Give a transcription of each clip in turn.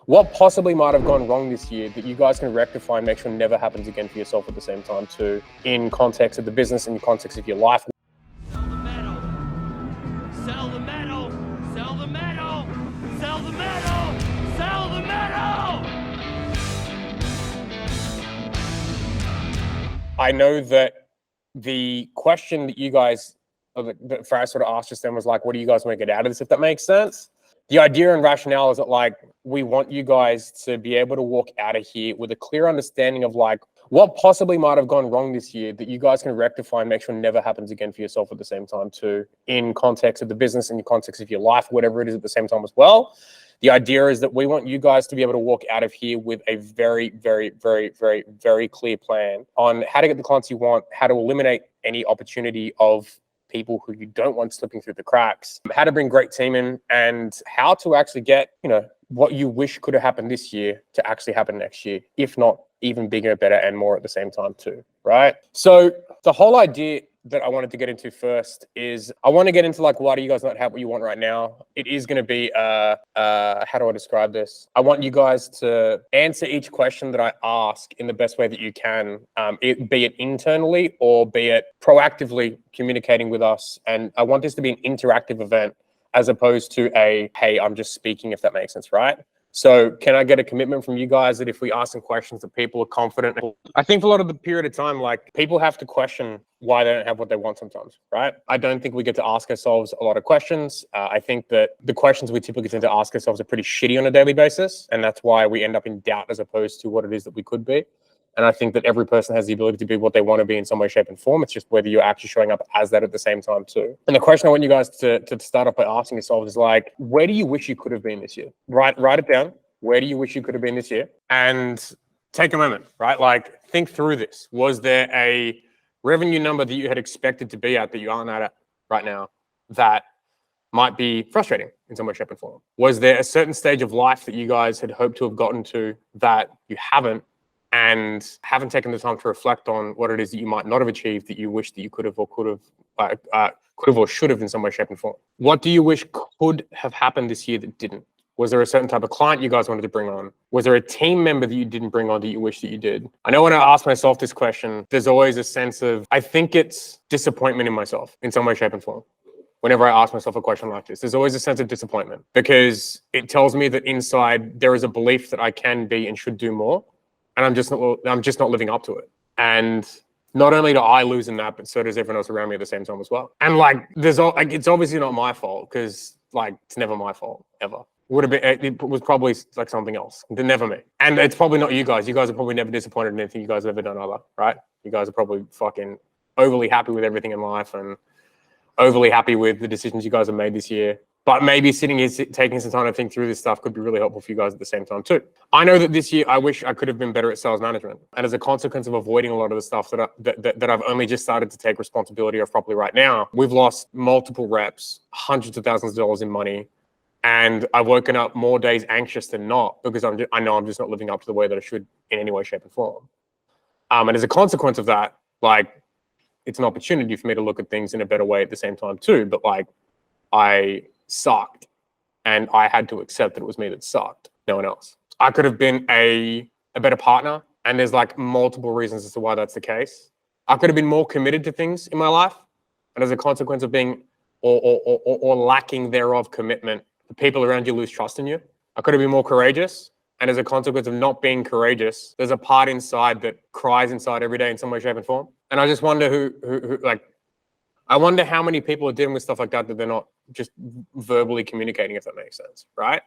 what possibly might have gone wrong this year that you guys can rectify and make sure never happens again for yourself at the same time too, in context of the business and in context of your life. Sell the metal. Sell the metal. Sell the metal. Sell the metal. Sell the metal. I know that the question that you guys, that Faraz sort of asked just then was like, what do you guys want to get out of this, if that makes sense? The idea and rationale is that like, we want you guys to be able to walk out of here with a clear understanding of like, what possibly might have gone wrong this year that you guys can rectify and make sure never happens again for yourself at the same time too, in context of the business and in context of your life, whatever it is at the same time as well. The idea is that we want you guys to be able to walk out of here with a very, very, very, very, very clear plan on how to get the clients you want, how to eliminate any opportunity of people who you don't want slipping through the cracks, how to bring great team in, and how to actually get, what you wish could have happened this year to actually happen next year, if not even bigger, better, and more at the same time too, right? So the whole idea that I wanted to get into first is I want to get into like, why do you guys not have what you want right now? It is going to be, how do I describe this? I want you guys to answer each question that I ask in the best way that you can, be it internally or be it proactively communicating with us. And I want this to be an interactive event as opposed to a, hey, I'm just speaking, if that makes sense, right? So can I get a commitment from you guys that if we ask some questions that people are confident? I think for a lot of the period of time, like people have to question why they don't have what they want sometimes, right? I don't think we get to ask ourselves a lot of questions. I think that the questions we typically tend to ask ourselves are pretty shitty on a daily basis. And that's why we end up in doubt as opposed to what it is that we could be. And I think that every person has the ability to be what they want to be in some way, shape, and form. It's just whether you're actually showing up as that at the same time too. And the question I want you guys to start off by asking yourselves is like, where do you wish you could have been this year? Write it down. Where do you wish you could have been this year? And take a moment, right? Like, think through this. Was there a revenue number that you had expected to be at that you aren't at right now that might be frustrating in some way, shape, and form? Was there a certain stage of life that you guys had hoped to have gotten to that you haven't, and haven't taken the time to reflect on what it is that you might not have achieved that you wish that you could have or or should have in some way, shape, and form? What do you wish could have happened this year that didn't? Was there a certain type of client you guys wanted to bring on? Was there a team member that you didn't bring on that you wish that you did? I know when I ask myself this question, there's always a sense of, I think it's disappointment in myself in some way, shape, and form. Whenever I ask myself a question like this, there's always a sense of disappointment because it tells me that inside there is a belief that I can be and should do more. And I'm just not living up to it. And not only do I lose in that, but so does everyone else around me at the same time as well. And like, it's obviously not my fault because like, it's never my fault ever. It was probably like something else. Never me. And it's probably not you guys. You guys are probably never disappointed in anything you guys have ever done either, right? You guys are probably fucking overly happy with everything in life and overly happy with the decisions you guys have made this year. But maybe sitting here, taking some time to think through this stuff could be really helpful for you guys at the same time too. I know that this year, I wish I could have been better at sales management. And as a consequence of avoiding a lot of the stuff that I've only just started to take responsibility of properly right now, we've lost multiple reps, hundreds of thousands of dollars in money. And I've woken up more days anxious than not because I know I'm just not living up to the way that I should in any way, shape, and form. And as a consequence of that, like, it's an opportunity for me to look at things in a better way at the same time too. But like, I sucked and I had to accept that it was me that sucked, no one else. I could have been a better partner, and there's like multiple reasons as to why that's the case. I could have been more committed to things in my life, and as a consequence of being or lacking thereof commitment, the people around you lose trust in you. I could have been more courageous, and as a consequence of not being courageous, there's a part inside that cries inside every day in some way, shape, and form. And I just wonder who I wonder how many people are dealing with stuff like that they're not just verbally communicating, if that makes sense, right?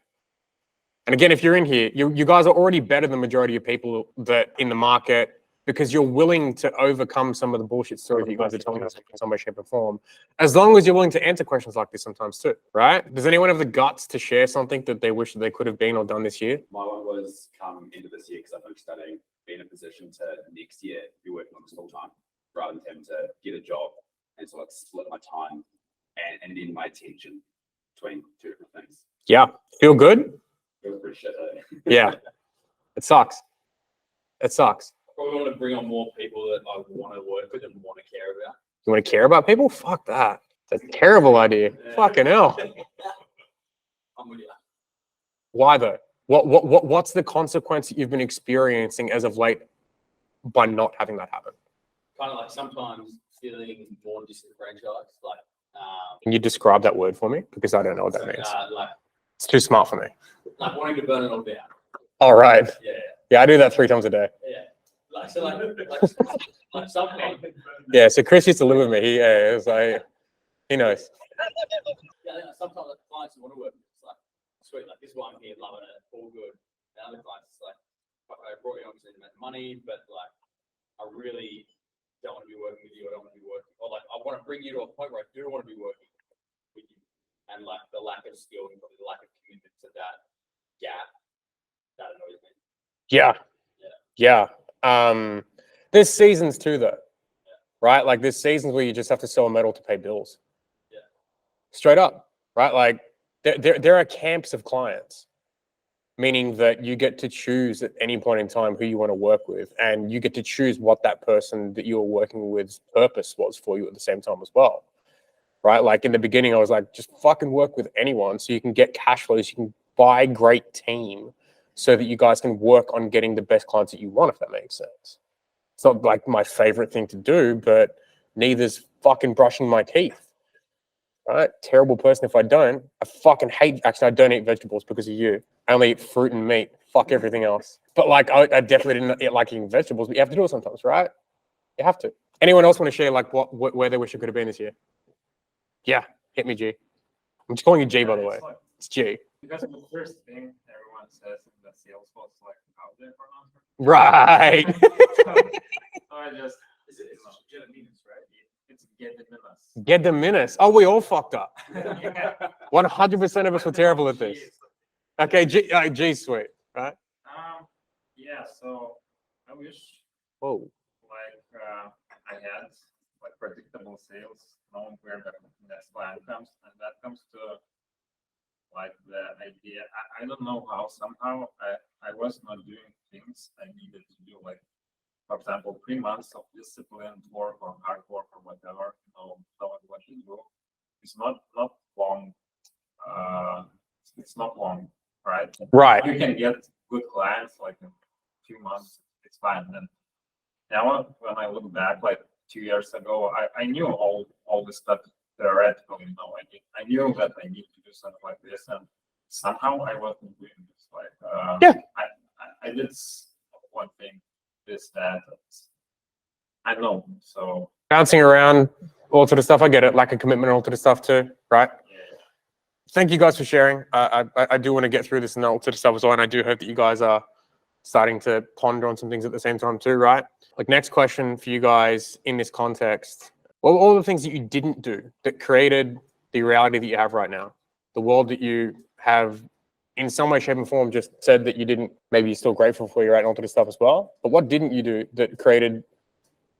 And again, if you're in here, you guys are already better than the majority of people that in the market because you're willing to overcome some of the bullshit stories that you guys are telling us in some way, shape, or form. As long as you're willing to answer questions like this sometimes too, right? Does anyone have the guts to share something that they wish that they could have been or done this year? My one was come into this year because I think studying, be in a position to next year be working on this full time rather than having to get a job and so like split my time and then my attention between two different things. Yeah. Feel good? Feel pretty shit. Yeah. It sucks. It sucks. Probably want to bring on more people that I want to work with and want to care about. You want to care about people? Fuck that. It's a terrible idea. Yeah. Fucking hell. I'm with you. Why though? What's the consequence that you've been experiencing as of late by not having that happen? Kind of like sometimes feeling more disenfranchised, like Can you describe that word for me? Because I don't know what that means. like It's too smart for me. wanting to burn it all down. All right. Yeah, Yeah, I do that 3 times a day. yeah. Like sometimes. Yeah, so Chris used to live with me. It was like, he knows. Yeah, sometimes like clients want to work. It's like sweet, like this one here, loving it, all good. And other clients, it's like, fuck, I brought you on to make money, but like, I really don't want to be working with you. I don't want to be working, or like, I want to bring you to a point where I do want to be working with you. And like the lack of skill and probably the lack of commitment to that gap, that annoys me. Yeah. There's seasons too, though, right? Like there's seasons where you just have to sell a medal to pay bills. Yeah. Straight up, right? Like there are camps of clients, meaning that you get to choose at any point in time who you want to work with, and you get to choose what that person that you were working with's purpose was for you at the same time as well, right? Like in the beginning, I was like, just fucking work with anyone so you can get cash flows, you can buy a great team so that you guys can work on getting the best clients that you want, if that makes sense. It's not like my favorite thing to do, but neither's fucking brushing my teeth, right? Terrible person if I don't. I fucking hate, actually, I don't eat vegetables because of you. I only eat fruit and meat. Fuck everything else. But like, I definitely didn't like eating vegetables, but you have to do it sometimes, right? You have to. Anyone else want to share like where they wish it could have been this year? Yeah, hit me, G. I'm just calling you G, by the way. It's G. Because the first thing everyone says in the sales was like out there for an answer. Right. So I just it's get a minus, right? It's get the minus. Get the minus. Oh, we all fucked up. 100% of us were terrible at this. Okay, G sweet, right? Yeah. So I wish Whoa. like I had like predictable sales, knowing where the next client comes, and that comes to like the idea. I don't know how. Somehow I was not doing things I needed to do. Like for example, 3 months of disciplined work or hard work or whatever. Knowing what to do. It's not long. It's not long, right? Right. You can get good clients like in 2 months. It's fine. And now when I look back, like 2 years ago, I knew all this stuff theoretically. I knew that I need to do something like this, and somehow I wasn't doing this. Like Yeah. I did one thing, this, that. I know. So Bouncing around, all sort of stuff. I get it. Lack of commitment, all sort of stuff too, right? yeah. Thank you guys for sharing. I do want to get through this and all sort of stuff as well, and I do hope that you guys are starting to ponder on some things at the same time too, right? Like next question for you guys in this context. What were all the things that you didn't do that created the reality that you have right now? The world that you have in some way, shape and form just said that you didn't, maybe you're still grateful for, right, and all sort of stuff as well. But what didn't you do that created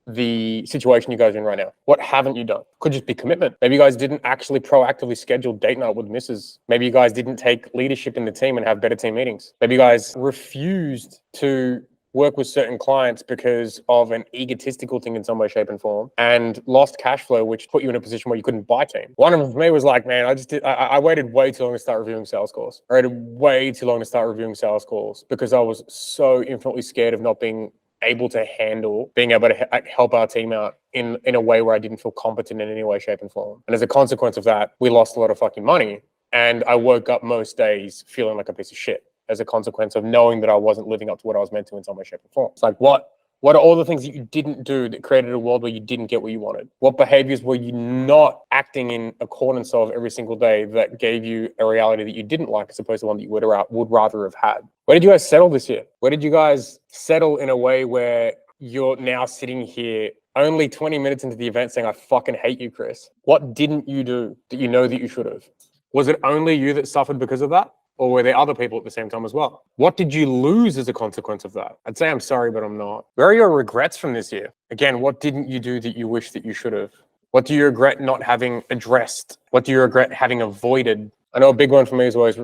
the situation you guys are in right now? What haven't you done? Could just be commitment. Maybe you guys didn't actually proactively schedule date night with misses. Maybe you guys didn't take leadership in the team and have better team meetings. Maybe you guys refused to work with certain clients because of an egotistical thing in some way, shape and form, and lost cash flow, which put you in a position where you couldn't buy team. One of them for me was like, man, I waited way too long to start reviewing sales calls. I waited way too long to start reviewing sales calls because I was so infinitely scared of not being able to handle being able to help our team out in a way where I didn't feel competent in any way, shape and form. And as a consequence of that, we lost a lot of fucking money. And I woke up most days feeling like a piece of shit as a consequence of knowing that I wasn't living up to what I was meant to in some way, shape and form. It's like, what are all the things that you didn't do that created a world where you didn't get what you wanted? What behaviors were you not acting in accordance of every single day that gave you a reality that you didn't like as opposed to one that you would rather have had? Where did you guys settle this year? Where did you guys settle in a way where you're now sitting here only 20 minutes into the event saying, I fucking hate you, Chris? What didn't you do that you know that you should have? Was it only you that suffered because of that? Or were there other people at the same time as well? What did you lose as a consequence of that? I'd say I'm sorry, but I'm not. Where are your regrets from this year? Again, what didn't you do that you wish that you should have? What do you regret not having addressed? What do you regret having avoided? I know a big one for me is always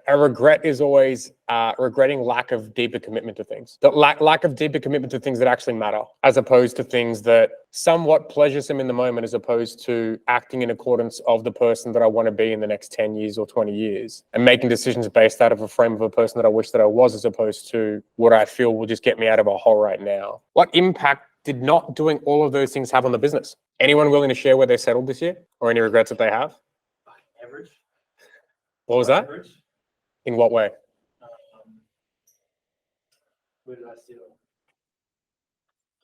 a regret is always regretting lack of deeper commitment to things. The lack of deeper commitment to things that actually matter, as opposed to things that somewhat pleasuresome in the moment, as opposed to acting in accordance of the person that I want to be in the next 10 years or 20 years, and making decisions based out of a frame of a person that I wish that I was, as opposed to what I feel will just get me out of a hole right now. What impact did not doing all of those things have on the business? Anyone willing to share where they settled this year, or any regrets that they have? Average. What was that? Average. In what way? Where did I settle?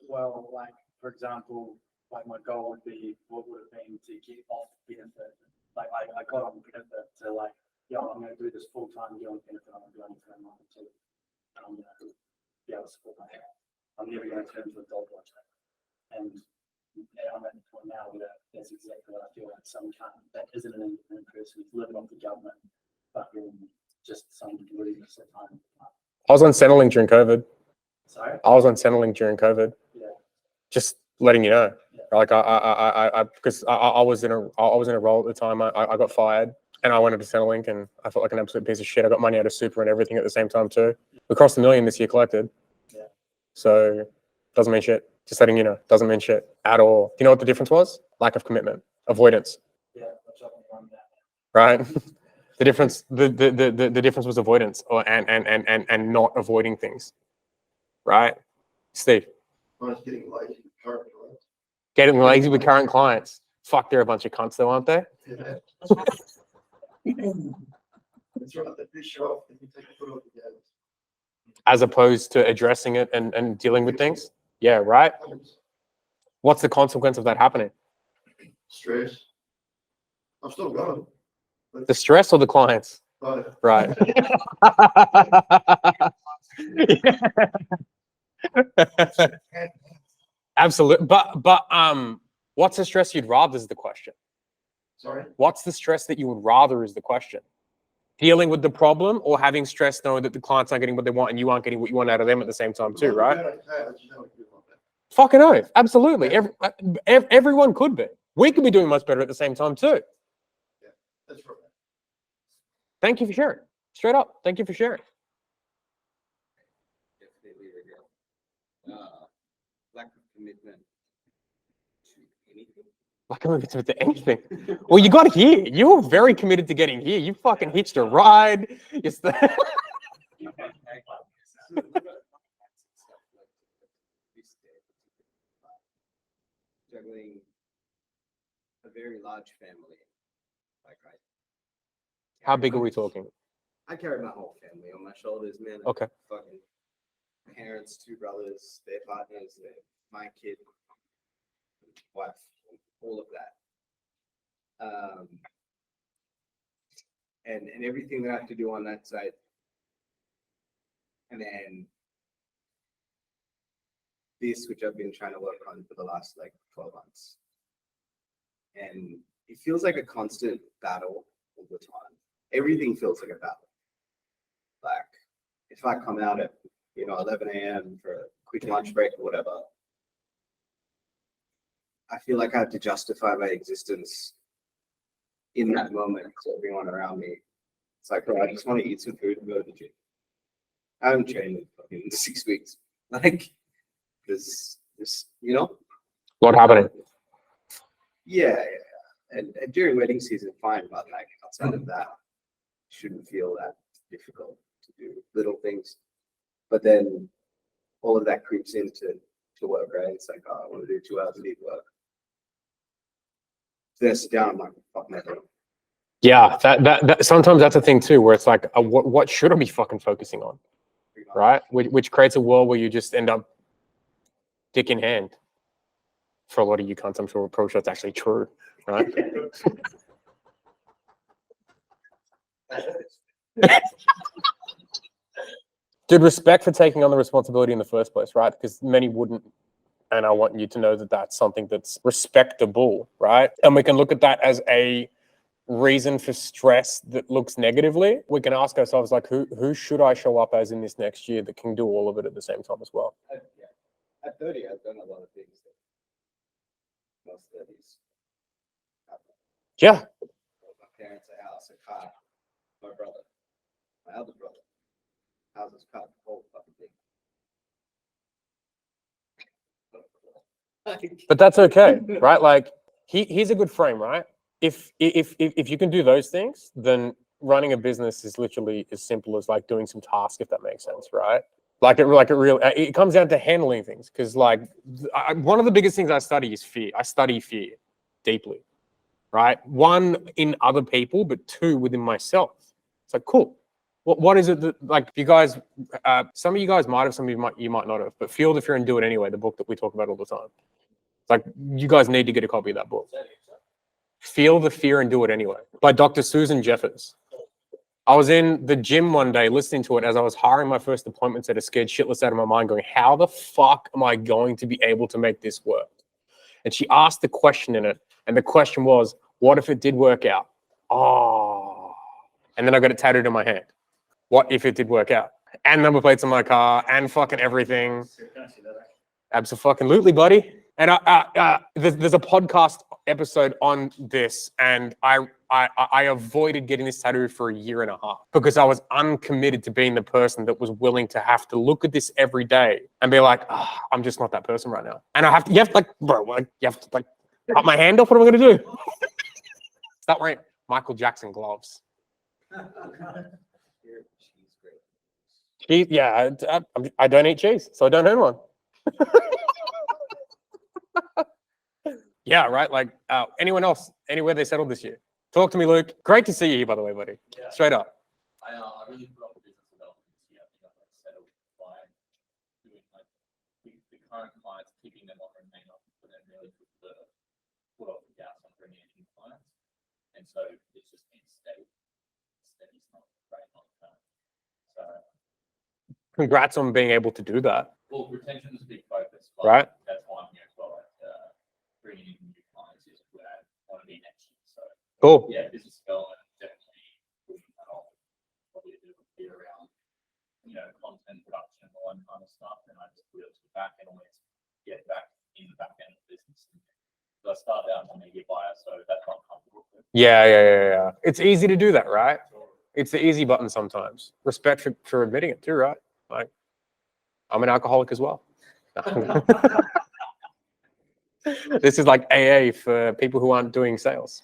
Well, like, for example, like my goal would be, what would have been to get off benefit. Like I got on benefit to like, yeah, I'm going to do this full time, get on benefit, I'm going to do anything I want to. I'm going to be able to support my family. I'm never going to turn to a dog watcher. And I'm at the point now where that's exactly what I feel like some kind that isn't an independent person who's living off the government, but just some degree of time. I was on Centrelink during COVID. Sorry? I was on Centrelink during COVID. Yeah. Just letting you know. Yeah. Like because I was in a role at the time. I got fired and I went into Centrelink and I felt like an absolute piece of shit. I got money out of super and everything at the same time too. We crossed $1 million this year collected. Yeah. So doesn't mean shit. Just letting you know. Doesn't mean shit at all. Do you know what the difference was? Lack of commitment, avoidance. Yeah. Right. The difference was avoidance, and not avoiding things. Right, Steve. Getting lazy with current clients. Getting lazy with current clients. Fuck, they're a bunch of cunts, though, aren't they? Yeah. That's right. They piss you off and you take the foot off the gas. As opposed to addressing it and dealing with things. Yeah, right. What's the consequence of that happening? Stress. I'm still going. The stress or the clients? But Right. Absolutely. But what's the stress you'd rather is the question. sorry. What's the stress that you would rather is the question. Dealing with the problem or having stress knowing that the clients aren't getting what they want and you aren't getting what you want out of them at the same time too, right? Fucking oath. Absolutely. Everyone could be. We could be doing much better at the same time too. Yeah, that's right. Thank you for sharing. Straight up. Thank you for sharing. Definitely lack of commitment to anything. Like I'm committed to anything. Well, you got here. You were very committed to getting here. You fucking hitched a ride. Juggling a very large family. Like How big are we talking? I carry my whole family on my shoulders, man. Okay. Fucking parents, 2 brothers, their partners, my kid, wife, all of that. And everything that I have to do on that side. And then this, which I've been trying to work on for the last like 12 months. And it feels like a constant battle all the time. Everything feels like a battle. Like if I come out at 11 a.m. for a quick lunch break or whatever, I feel like I have to justify my existence in that moment to everyone around me. It's like, bro, I just want to eat some food and go to the gym. I haven't trained in fucking 6 weeks. Like, this, What happening? Yeah. And during wedding season, fine, but like outside of that, shouldn't feel that difficult to do little things. But then all of that creeps into work, right? It's like, oh, I want to do 2 hours a week work. Then I sit down, I'm like, fuck my God. Yeah, that sometimes that's a thing too, where it's like, what should I be fucking focusing on, right? Which creates a world where you just end up dick in hand. For a lot of you cunts, I'm sure approach that's actually true, right? Dude, respect for taking on the responsibility in the first place, right? Because many wouldn't. And I want you to know that that's something that's respectable, right? And we can look at that as a reason for stress that looks negatively. We can ask ourselves, like, who should I show up as in this next year that can do all of it at the same time as well? At 30, I've done a lot of things that most 30s haven't. Yeah. My parents, a house, a car, My other brother. Houses cut the whole fucking thing. But that's okay, right? Like here's a good frame, right? If you can do those things, then running a business is literally as simple as like doing some tasks, if that makes sense, right? It comes down to handling things, because like one of the biggest things I study is fear. I study fear deeply, right? One, in other people, but two, within myself. It's like, cool. What is it that, like, you guys, some of you guys might have, some of you might not have, but Feel the Fear and Do It Anyway, the book that we talk about all the time. It's like, you guys need to get a copy of that book. Feel the Fear and Do It Anyway, by Dr. Susan Jeffers. I was in the gym one day listening to it as I was hiring my first appointments at a scared shitless out of my mind, going, how the fuck am I going to be able to make this work? And she asked the question in it, and the question was, what if it did work out? Oh, and then I got it tattooed on my hand. What if it did work out? And number plates on my car, and fucking everything. Absolutely, buddy. And there's a podcast episode on this, and I avoided getting this tattoo for a year and a half because I was uncommitted to being the person that was willing to have to look at this every day and be like, oh, I'm just not that person right now. And you have to cut my hand off. What am I gonna do? Start wearing Michael Jackson gloves. I don't eat cheese, so I don't own one. Yeah, right. Like, anyone else, anywhere they settled this year? Talk to me, Luke. Great to see you here, by the way, buddy. Yeah. Straight up. I really put off the business development this year. I think I've settled by doing like the current clients, keeping them on remain on, but then really put off the gas on bringing in new clients. And so it's just been steady. Steady's not great long term. So. Congrats on being able to do that. Well, retention is a big focus. Right. That's why I'm here as well. Bringing in new clients is where I want to be next year. So Cool. yeah, business development definitely pushing that off. Probably a bit of a fear around, content production and all that kind of stuff. And I just put it to the back and always get back in the back end of the business. So I started out on a year buyer, so that's what I'm comfortable with. Yeah. It's easy to do that, right? It's the easy button sometimes. Respect for admitting it too, right? Like, I'm an alcoholic as well. This is like AA for people who aren't doing sales.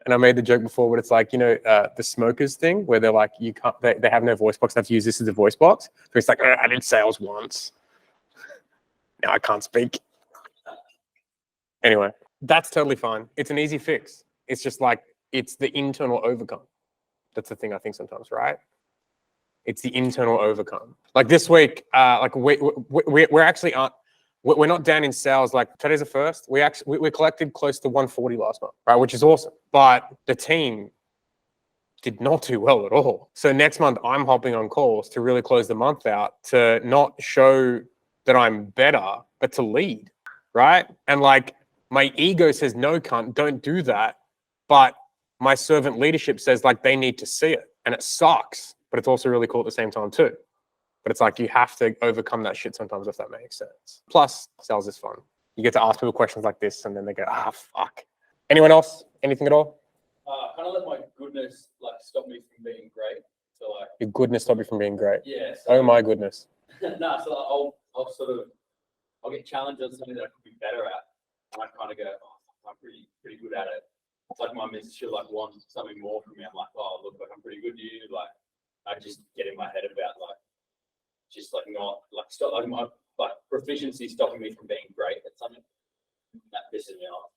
And I made the joke before, but it's like, the smokers thing where they're like, they have no voice box, they have to use this as a voice box. So it's like, I did sales once. Now I can't speak. Anyway, that's totally fine. It's an easy fix. It's just like, it's the internal overcome. That's the thing I think sometimes, right? It's the internal overcome. Like this week, we're actually we're not down in sales. Like today's the first. We collected close to 140 last month, right? Which is awesome. But the team did not do well at all. So next month, I'm hopping on calls to really close the month out, to not show that I'm better, but to lead, right? And like my ego says, no, cunt, don't do that. But my servant leadership says like they need to see it, and it sucks. But it's also really cool at the same time too. But it's like, you have to overcome that shit sometimes, if that makes sense. Plus, sales is fun. You get to ask people questions like this, and then they go, fuck. Anyone else? Anything at all? Kind of let my goodness stop me from being great. So like. Your goodness stop you from being great. Yeah. So, oh my goodness. So I'll get challenged on something that I could be better at. And I kind of go, I'm pretty good at it. It's like my missus, she'll want something more from me. I'm like, oh, look, I'm pretty good to you. I just get in my head about my proficiency stopping me from being great at something. That pisses me off.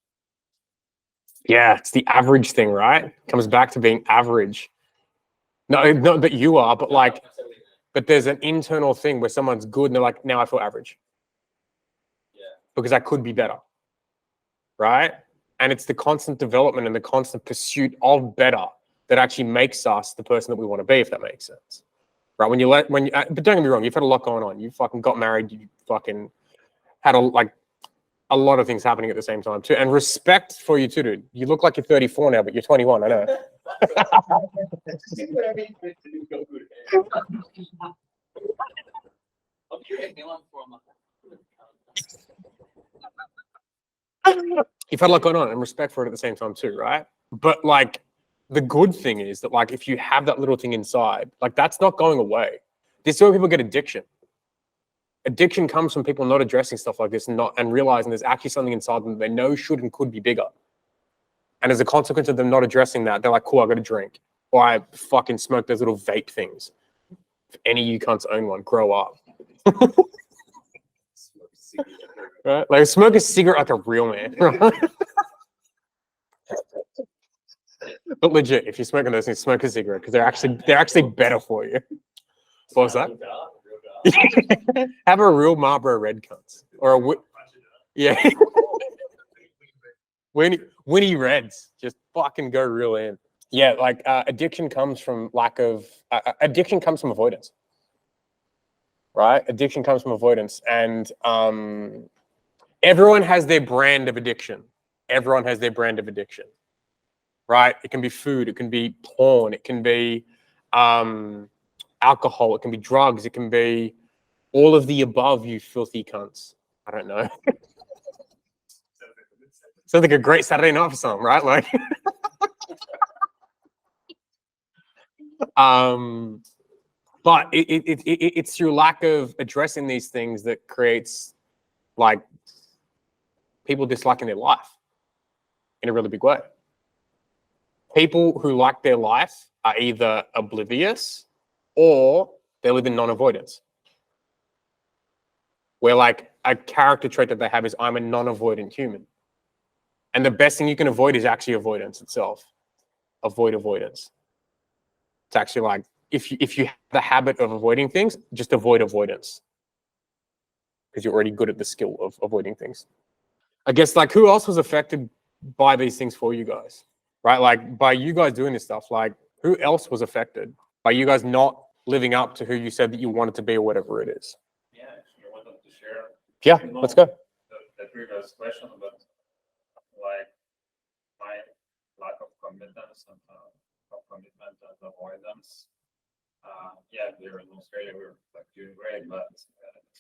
Yeah, it's the average thing, right? Comes back to being average. No, not that you are, but but there's an internal thing where someone's good and they're like, now I feel average. Yeah. Because I could be better, right? And it's the constant development and the constant pursuit of better that actually makes us the person that we want to be, if that makes sense. Right? But don't get me wrong, you've had a lot going on. You fucking got married, you fucking had a lot of things happening at the same time too. And respect for you too, dude. You look like you're 34 now, but you're 21, I know. You've had a lot going on, and respect for it at the same time too, right? But like, the good thing is that like if you have that little thing inside, like that's not going away. This is where people get addiction. Addiction comes from people not addressing stuff like this and realizing there's actually something inside them they know should and could be bigger. And as a consequence of them not addressing that, they're like, cool, I got to drink. Or I fucking smoke those little vape things. If any of you cunts own one, grow up. Right? Like smoke a cigarette like a real man. Right? But legit, if you're smoking those things, smoke a cigarette because they're actually better for you. What was that? Have a real Marlboro Red cunts or yeah. Winnie Reds, just fucking go real in. Yeah, like addiction comes from addiction comes from avoidance, right? Addiction comes from avoidance, and everyone has their brand of addiction. Everyone has their brand of addiction, right? It can be food, it can be porn, it can be alcohol, it can be drugs, it can be all of the above, you filthy cunts. I don't know. Sounds like a great Saturday night for some, right? Like, but it's through lack of addressing these things that creates like people disliking their life in a really big way. People who like their life are either oblivious or they live in non-avoidance. Where like a character trait that they have is I'm a non-avoidant human. And the best thing you can avoid is actually avoidance itself. Avoid avoidance. It's actually like, if you have the habit of avoiding things, just avoid avoidance. Because you're already good at the skill of avoiding things. I guess like who else was affected by these things for you guys? Right? Like by you guys doing this stuff, like who else was affected by you guys not living up to who you said that you wanted to be or whatever it is? Yeah, actually, I wanted to share. Yeah, let's go. The previous question about like my lack of commitments and of commitment and avoidance. Yeah, here in Australia we're like doing great, but it's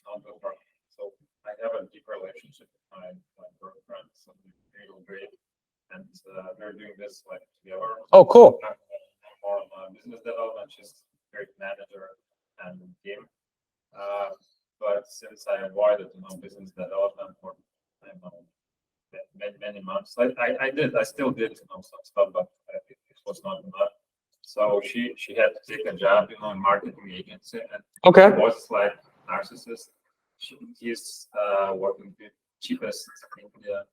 not good for. So I have a deep relationship with my girlfriend, so we're doing great, and we're doing this like together. Oh, cool. More on business development, she's a great manager and team. But since I avoided business development for many months, I still did some stuff, but it was not enough. So she had to take a job in marketing agency, and okay, was like narcissist. He's working with cheapest in India,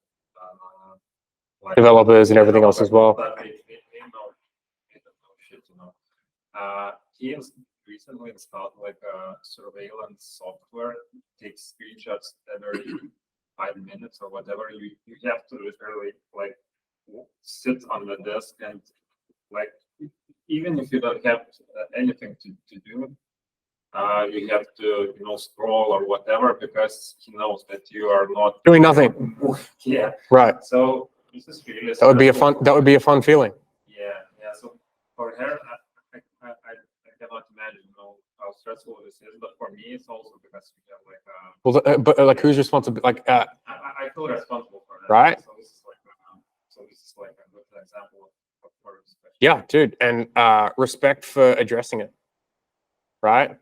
like developers and everything else as well. But they know shit, he has recently installed like a surveillance software, takes screenshots every 5 minutes or whatever. You have to literally like sit on the desk and like even if you don't have anything to do, you have to scroll or whatever because he knows that you are not doing nothing. Yeah. Right. So this is really that would be a fun feeling. Yeah. So for her, I cannot imagine how stressful this is, but for me, it's also because we have like but like who's responsible? Like I feel responsible for that. Right. So this is like a good example of yeah, dude, and respect for addressing it. Right.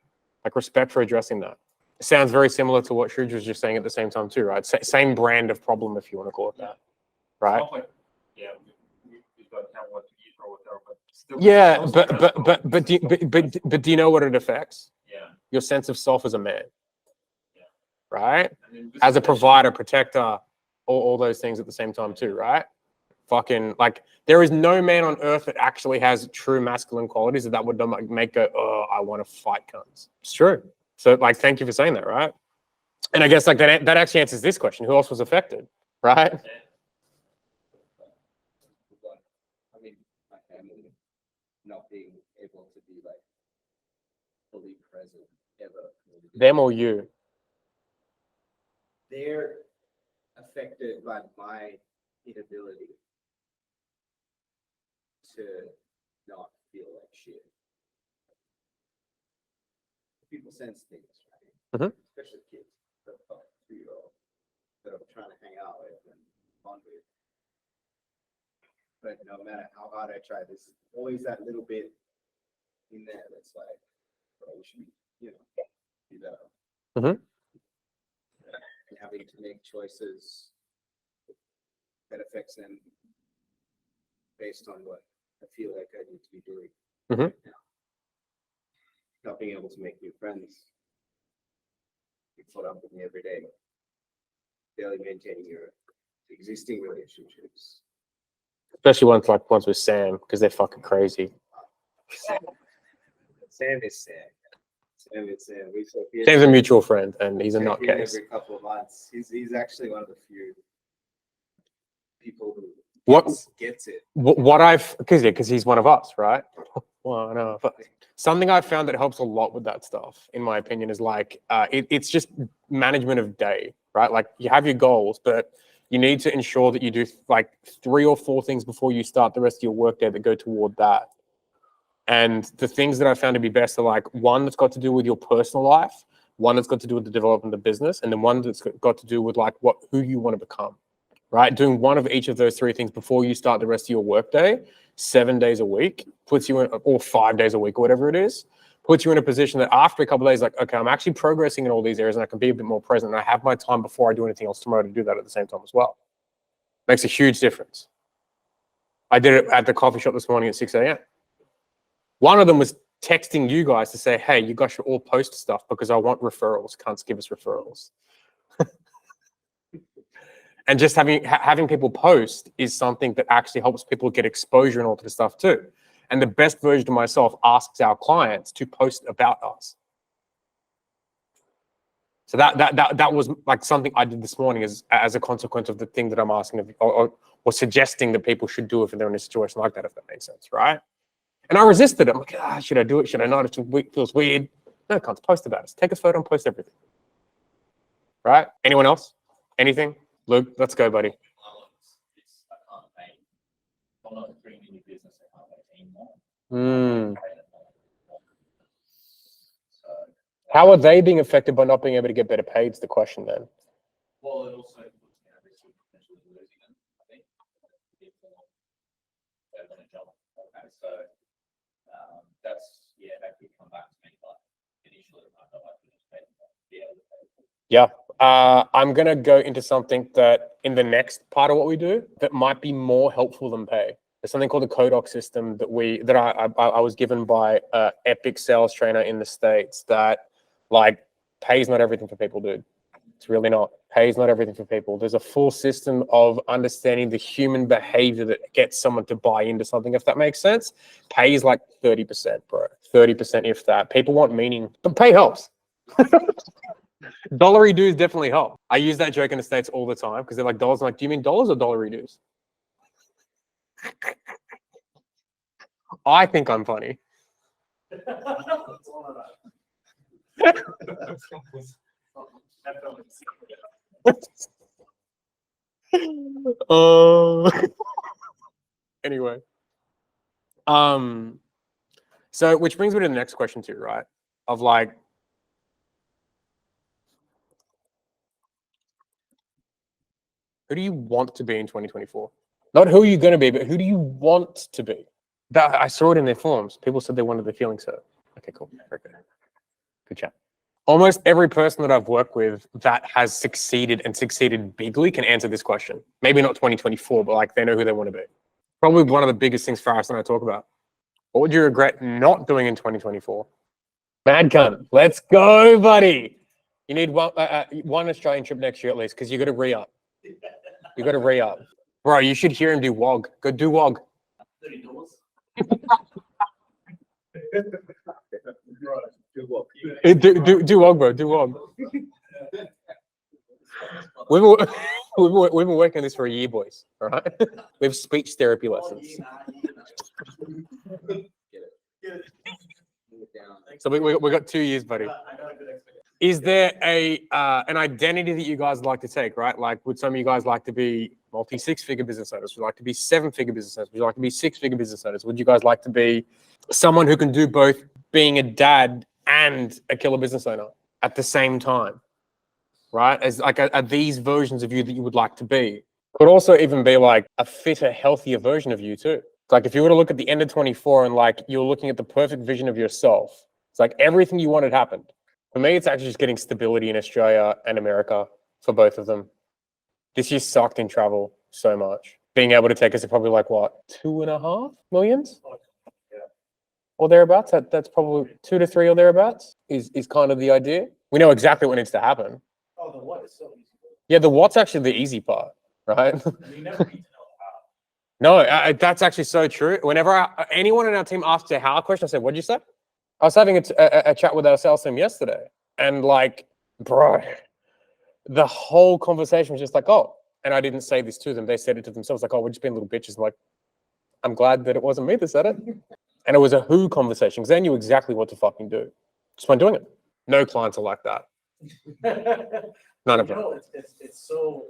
Like respect for addressing that. It sounds very similar to what Shrooge was just saying at the same time too, right? Same brand of problem, if you want to call it that. Right. Like, yeah, we don't have what to eat or whatever, but still. Yeah, but do you know what it affects? Yeah. Your sense of self as a man. Yeah. Right? I mean, As a provider, protector, all those things at the same time too, right? Fucking like there is no man on earth that actually has true masculine qualities that would make go, oh, I want to fight cunts. It's true. So like, thank you for saying that, right? And I guess like that actually answers this question: who else was affected, right? I mean, my family not being able to be like fully present ever. Them or you? They're affected by my inability to not feel like shit. People sense things, right? Mhm. Especially kids, the 3-year-old that I'm trying to hang out with and bond with. But no matter how hard I try, there's always that little bit in there that's like, bro, we should, be better. Mhm. And having to make choices that affects them based on what I feel like I need to be doing Mhm. right now. Not being able to make new friends. You put up with me every day. Barely maintaining your existing relationships. Especially ones with Sam, because they're fucking crazy. Sam is Sam. Sam is Sam. We check in Sam's a mutual friend, and he's a check in nutcase. every couple of months. He's actually one of the few people who What- gets it. What I've, because he's one of us, right? Well, no, but something I've found that helps a lot with that stuff, in my opinion, is like it's just management of day, right? Like you have your goals, but you need to ensure that you do like 3 or 4 things before you start the rest of your workday that go toward that. And the things that I found to be best are like one that's got to do with your personal life, one that's got to do with the development of the business, and then one that's got to do with like who you want to become. Right? Doing one of each of those 3 things before you start the rest of your workday, 7 days a week, puts you in, or 5 days a week, or whatever it is, puts you in a position that after a couple of days, like, okay, I'm actually progressing in all these areas and I can be a bit more present. And I have my time before I do anything else tomorrow to do that at the same time as well. Makes a huge difference. I did it at the coffee shop this morning at 6 a.m. One of them was texting you guys to say, hey, you guys should all post stuff because I want referrals. Can't give us referrals. And just having people post is something that actually helps people get exposure and all this stuff too. And the best version of myself asks our clients to post about us. So that was like something I did this morning as a consequence of the thing that I'm asking of, or suggesting that people should do if they're in a situation like that, if that makes sense, right? And I resisted it. I'm like, should I do it? Should I not? It feels weird. No, can't post about us. Take a photo and post everything. Right? Anyone else? Anything? Luke, let's go, buddy. How are they being affected by not being able to get better paid is the question then. Well, it also puts me at risk of potentially losing them, I think. If they're going to jump. Okay, so that could come back to me, but initially I felt like we just paid them. Yeah. I'm going to go into something that in the next part of what we do that might be more helpful than pay. There's something called the Kodoc system that I was given by an epic sales trainer in the States that like pays not everything for people, dude. It's really not. Pay is not everything for people. There's a full system of understanding the human behavior that gets someone to buy into something, if that makes sense. Pay is like 30%, bro. 30% if that. People want meaning, but pay helps. Dollary dues definitely help. I use that joke in the States all the time because they're like dollars. I'm like, do you mean dollars or dollary dues? I think I'm funny. Anyway. So which brings me to the next question too, right? Of like, who do you want to be in 2024? Not who are you going to be, but who do you want to be? That I saw it in their forms. People said they wanted the feeling so. Okay, cool. Very good. Good chat. Almost every person that I've worked with that has succeeded and succeeded bigly can answer this question. Maybe not 2024, but like they know who they want to be. Probably one of the biggest things Faris and I talk about. What would you regret not doing in 2024? Mad cunt. Let's go, buddy. You need one Australian trip next year at least because you got to re-up. You got to re-up. Bro, you should hear him do WOG. Go do WOG. $30. Do WOG, bro. Do WOG. We've been working on this for a year, boys. All right. We have speech therapy lessons. So we got 2 years, buddy. Is there an identity that you guys like to take, right? Like, would some of you guys like to be multi-6-figure business owners? Would you like to be 7-figure business owners? Would you like to be 6-figure business owners? Would you guys like to be someone who can do both being a dad and a killer business owner at the same time, right? As like, are these versions of you that you would like to be? Could also even be like a fitter, healthier version of you too. Like if you were to look at the end of 24 and like you're looking at the perfect vision of yourself, it's like everything you wanted happened. For me, it's actually just getting stability in Australia and America for both of them. This year sucked in travel so much. Being able to take us to probably like what, 2.5 millions? Or thereabouts. That's probably 2 to 3 or thereabouts is kind of the idea. We know exactly what needs to happen. Oh, the what is so easy. Yeah, the what's actually the easy part, right? And you never need to know how. No, that's actually so true. Whenever anyone in our team asks a how question, I said, "What'd you say?" I was having a chat with our sales team yesterday, and like, bro, the whole conversation was just like, "Oh," and I didn't say this to them. They said it to themselves, like, "Oh, we're just being little bitches." I'm like, I'm glad that it wasn't me that said it, and it was a who conversation because they knew exactly what to fucking do. Just weren't doing it. No clients are like that. None of them. It's so,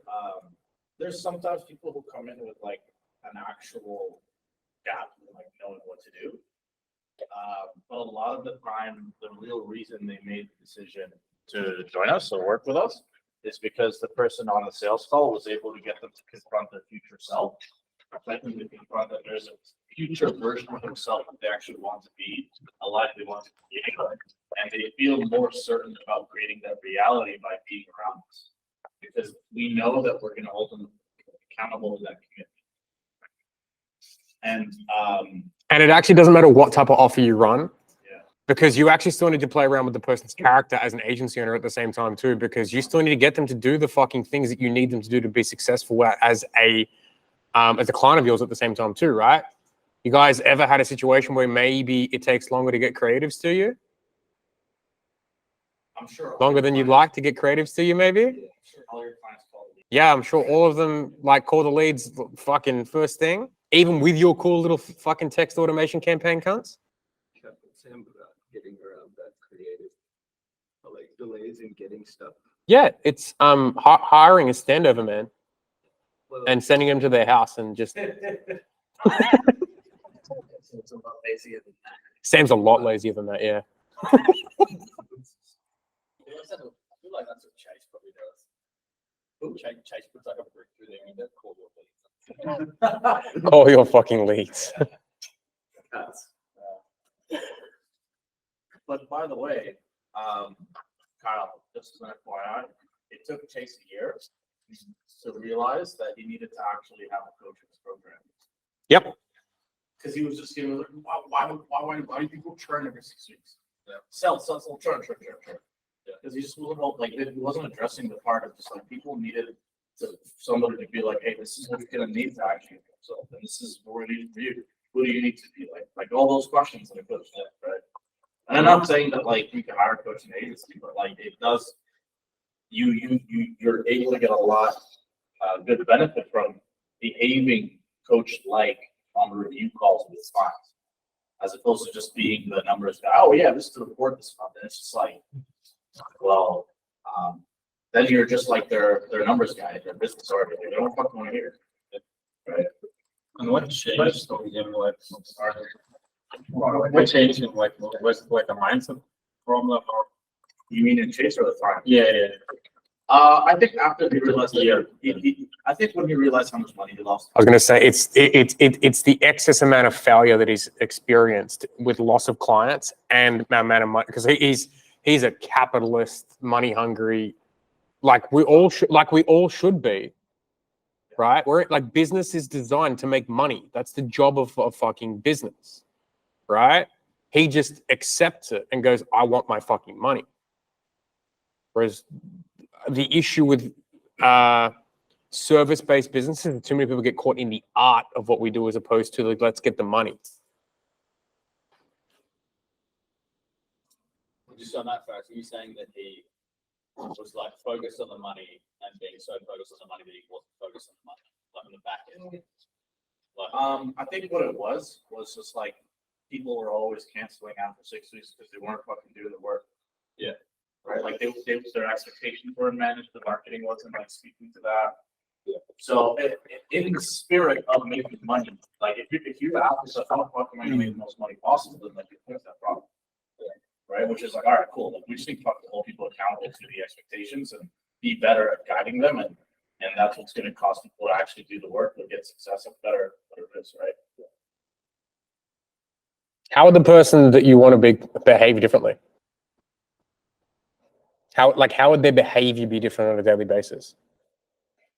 there's sometimes people who come in with like an actual gap in like knowing what to do. But a lot of the time, the real reason they made the decision to join us or work with us is because the person on the sales call was able to get them to confront their future self. Effectively confront that there's a future version of themselves that they actually want to be, a life they want to create, and they feel more certain about creating that reality by being around us. Because we know that we're going to hold them accountable to that commitment. And it actually doesn't matter what type of offer you run. Yeah. Because you actually still need to play around with the person's character as an agency owner at the same time too, because you still need to get them to do the fucking things that you need them to do to be successful as a client of yours at the same time too, right? You guys ever had a situation where maybe it takes longer to get creatives to you? I'm sure Longer than you'd like to get creatives to you, maybe? I'm sure all your clients call it. Yeah, I'm sure all of them like call the leads fucking first thing, even with your cool little fucking text automation campaign cunts. Sam about getting around that creative, like delays in getting stuff. Yeah, it's hiring a standover man Well, and sending them to their house and just it's a lot lazier than that. Sam's a lot lazier than that, yeah. I feel like that's what Chase probably does. Chase puts like a brick through there and they're called your leads. Call your fucking leads. But by the way, Kyle, just as an FYI, it took Chase a year to realize that he needed to actually have a coach in his program. Yep. Because he was like, why do people churn every 6 weeks? Yeah. Sell, churn. Because he just wasn't like, he wasn't addressing the part of just like people needed somebody to be like, hey, this is what you're gonna need to actually do yourself, and this is what we need for you. Who do you need to be like all those questions that a coach did, right? And I'm not saying that like you can hire a coach in an agency, but like it does, you're able to get a lot good benefit from behaving coach like on the review calls with clients, as opposed to just being the numbers guy. Oh yeah, this is to report this month, and it's just like, well, then you're just like their numbers guy, their business owner. They don't fucking want to hear, right? And what changed in what changed in like was it like a mindset problem or? You mean in Chase or the time? Yeah. I think after he realized I think when he realized how much money he lost. I was going to say it's the excess amount of failure that he's experienced with loss of clients and amount of money, because he's a capitalist, money hungry, like we all should be, right? We're like, business is designed to make money. That's the job of a fucking business, right? He just accepts it and goes, I want my fucking money. Whereas the issue with service-based businesses, too many people get caught in the art of what we do as opposed to like, let's get the money. Just on that first, are you saying that he was like focused on the money and being so focused on the money that he wasn't focused on the money, like on the back end? Like, I think what it was just like people were always canceling after 6 weeks because they weren't fucking doing the work. Yeah. Right. Like their expectations weren't managed. The marketing wasn't like speaking to that. Yeah. So in the spirit of making money, like if you ask yourself how the fuck am I gonna make the most money possible, then like you fix that problem. Yeah. Right. Which is like, all right, cool. Like we just need to fucking hold people accountable to the expectations and be better at guiding them and that's what's gonna cause people to actually do the work and get success and better it is, right? How would the person that you want to be behave differently? How would their behavior be different on a daily basis?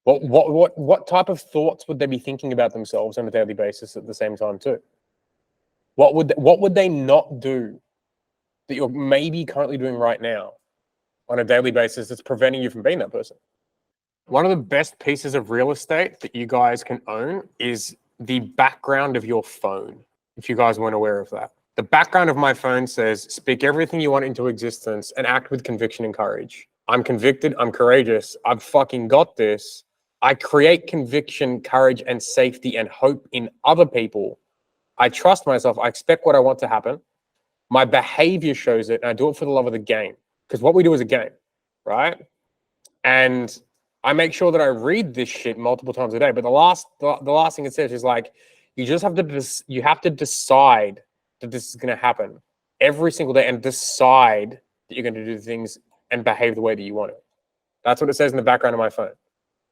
What type of thoughts would they be thinking about themselves on a daily basis at the same time too? What would they not do that you're maybe currently doing right now on a daily basis that's preventing you from being that person? One of the best pieces of real estate that you guys can own is the background of your phone, if you guys weren't aware of that. The background of my phone says, speak everything you want into existence and act with conviction and courage. I'm convicted, I'm courageous, I've fucking got this. I create conviction, courage, and safety and hope in other people. I trust myself, I expect what I want to happen. My behavior shows it, and I do it for the love of the game. Because what we do is a game, right? And I make sure that I read this shit multiple times a day. But the last thing it says is like, you have to decide that this is going to happen every single day and decide that you're going to do things and behave the way that you want it. That's what it says in the background of my phone.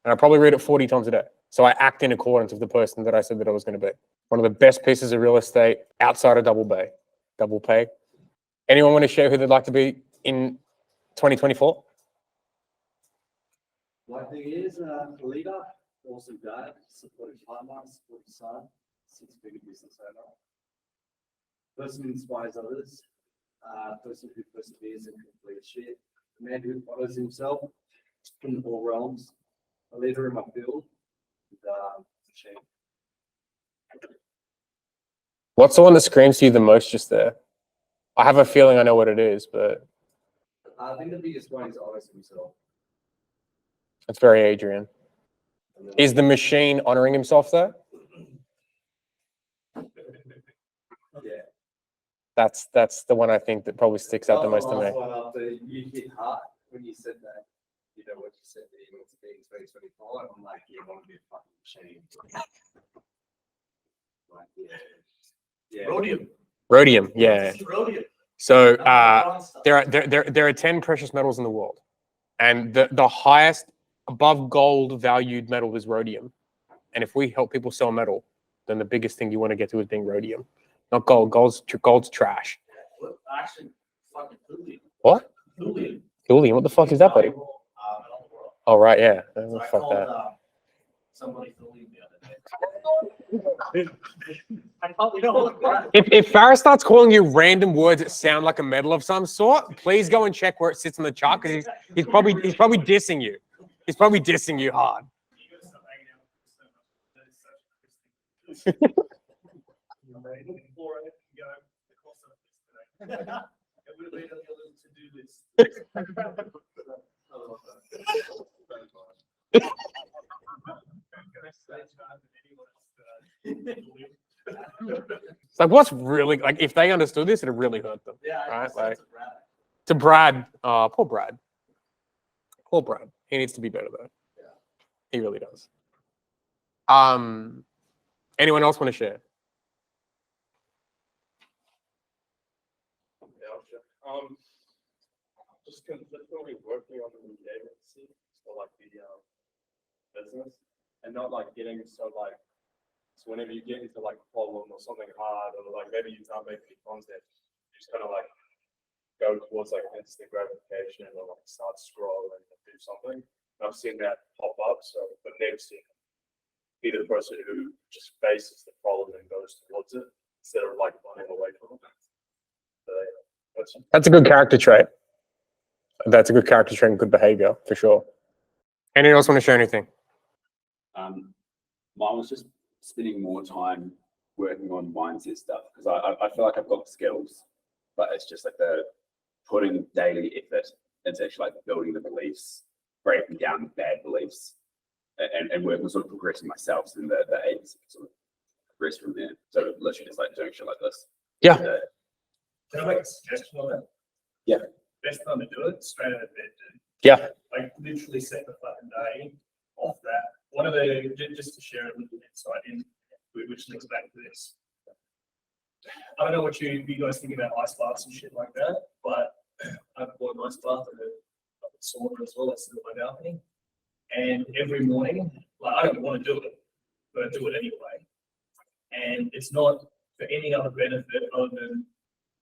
And I probably read it 40 times a day. So I act in accordance with the person that I said that I was going to be. One of the best pieces of real estate outside of double pay. Anyone want to share who they'd like to be in 2024? My thing is, a leader, awesome dad, supportive partner, supportive son, six-figure business owner. Person who inspires others, person who perseveres and completes shit, a man who follows himself in all realms, a leader in my field, and a champ. What's the one that screams to you the most just there? I have a feeling I know what it is, but I think the biggest one is always himself. it's very Adrian. Is the machine honoring himself though? Yeah. That's the one I think that probably sticks out the most to me. Last one after you hit hard when you said that. You know what you said that you want to be in 2024. I'm like, you want to be a fucking machine. Like, yeah. Rhodium, yeah. Rhodium. So there are 10 precious metals in the world, and the highest above gold valued metal is rhodium. And if we help people sell metal, then the biggest thing you want to get to is being rhodium, not gold. Gold's trash. Actually, fucking thulium. What? Thulium. Thulium? What the fuck is that, buddy? Oh right, yeah. So I Fuck called that. somebody thulium the other day. I thought we don't. If Farrah starts calling you random words that sound like a metal of some sort, please go and check where it sits on the chart because he's probably dissing you. He's probably dissing you hard. It's like, what's really like? If they understood this, it'd really hurt them. Yeah, right? Like to Brad. Poor Brad. Poor Brad. He needs to be better though. Yeah. He really does. Anyone else want to share? Just consistently working on the engagement for like the business, and not like getting so like, so whenever you get into like a problem or something hard, or like maybe you can't make any content, you just kind of like go towards like instant gratification or like start scrolling and do something. And I've seen that pop up, so but never seen be the person who just faces the problem and goes towards it instead of like running away from it. So, That's a good character trait. That's a good character trait and good behavior for sure. Anyone else want to share anything? Mine was just spending more time working on mindset stuff because I feel like I've got the skills, but it's just like the putting daily effort into actually like building the beliefs, breaking down the bad beliefs, and working on sort of progressing myself and the aims sort of progress from there. So literally just like doing shit like this. Yeah. Can I make a suggestion on that? Yeah. Best time to do it, straight out of bed, dude. Yeah. Like literally set the fucking day off that. One of the, just to share a little insight in, which links back to this. I don't know what you guys think about ice baths and shit like that, but I've bought an ice bath and a sauna as well. That's in my balcony. And every morning, like I don't want to do it, but I do it anyway. And it's not for any other benefit other than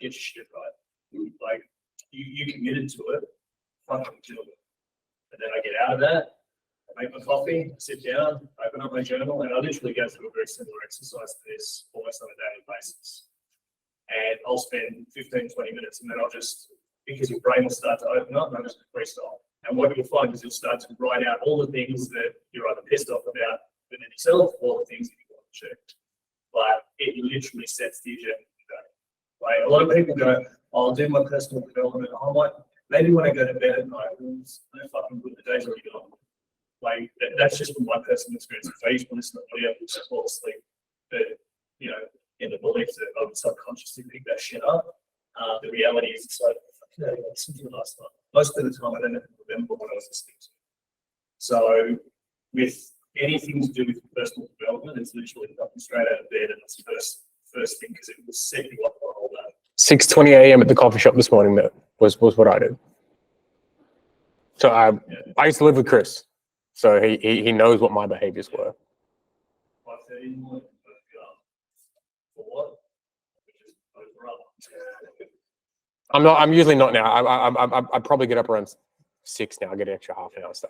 get your shit right. Like you committed to it, fucking do it. And then I get out of that, I make my coffee, sit down, open up my journal, and I literally go through a very similar exercise to this almost on a daily basis. And I'll spend 15, 20 minutes, and then I'll just, because your brain will start to open up, and I'll just freestyle. And what you'll find is you'll start to write out all the things that you're either pissed off about within yourself or the things that you want to check. But it literally sets the agenda for the day. Like a lot of people go, I'll do my personal development. I might, maybe when I go to bed at night, no fucking good, the day's already gone. Like that's just from my personal experience. If I used to listen to audio, just fall asleep. But you know, in the belief that I would subconsciously pick that shit up. The reality is it's like, I listened to it last night. Most of the time I don't even remember what I was listening to. So with anything to do with personal development, it's literally jumping straight out of bed and it's first thing because it will set you up for a whole day. 6:20 a.m. at the coffee shop this morning. That was what I did. So I used to live with Chris, so he knows what my behaviors were. 5:30 in the morning, for what? Which is over up. I'm usually not now. I probably get up around 6 now. I get an extra half an hour. So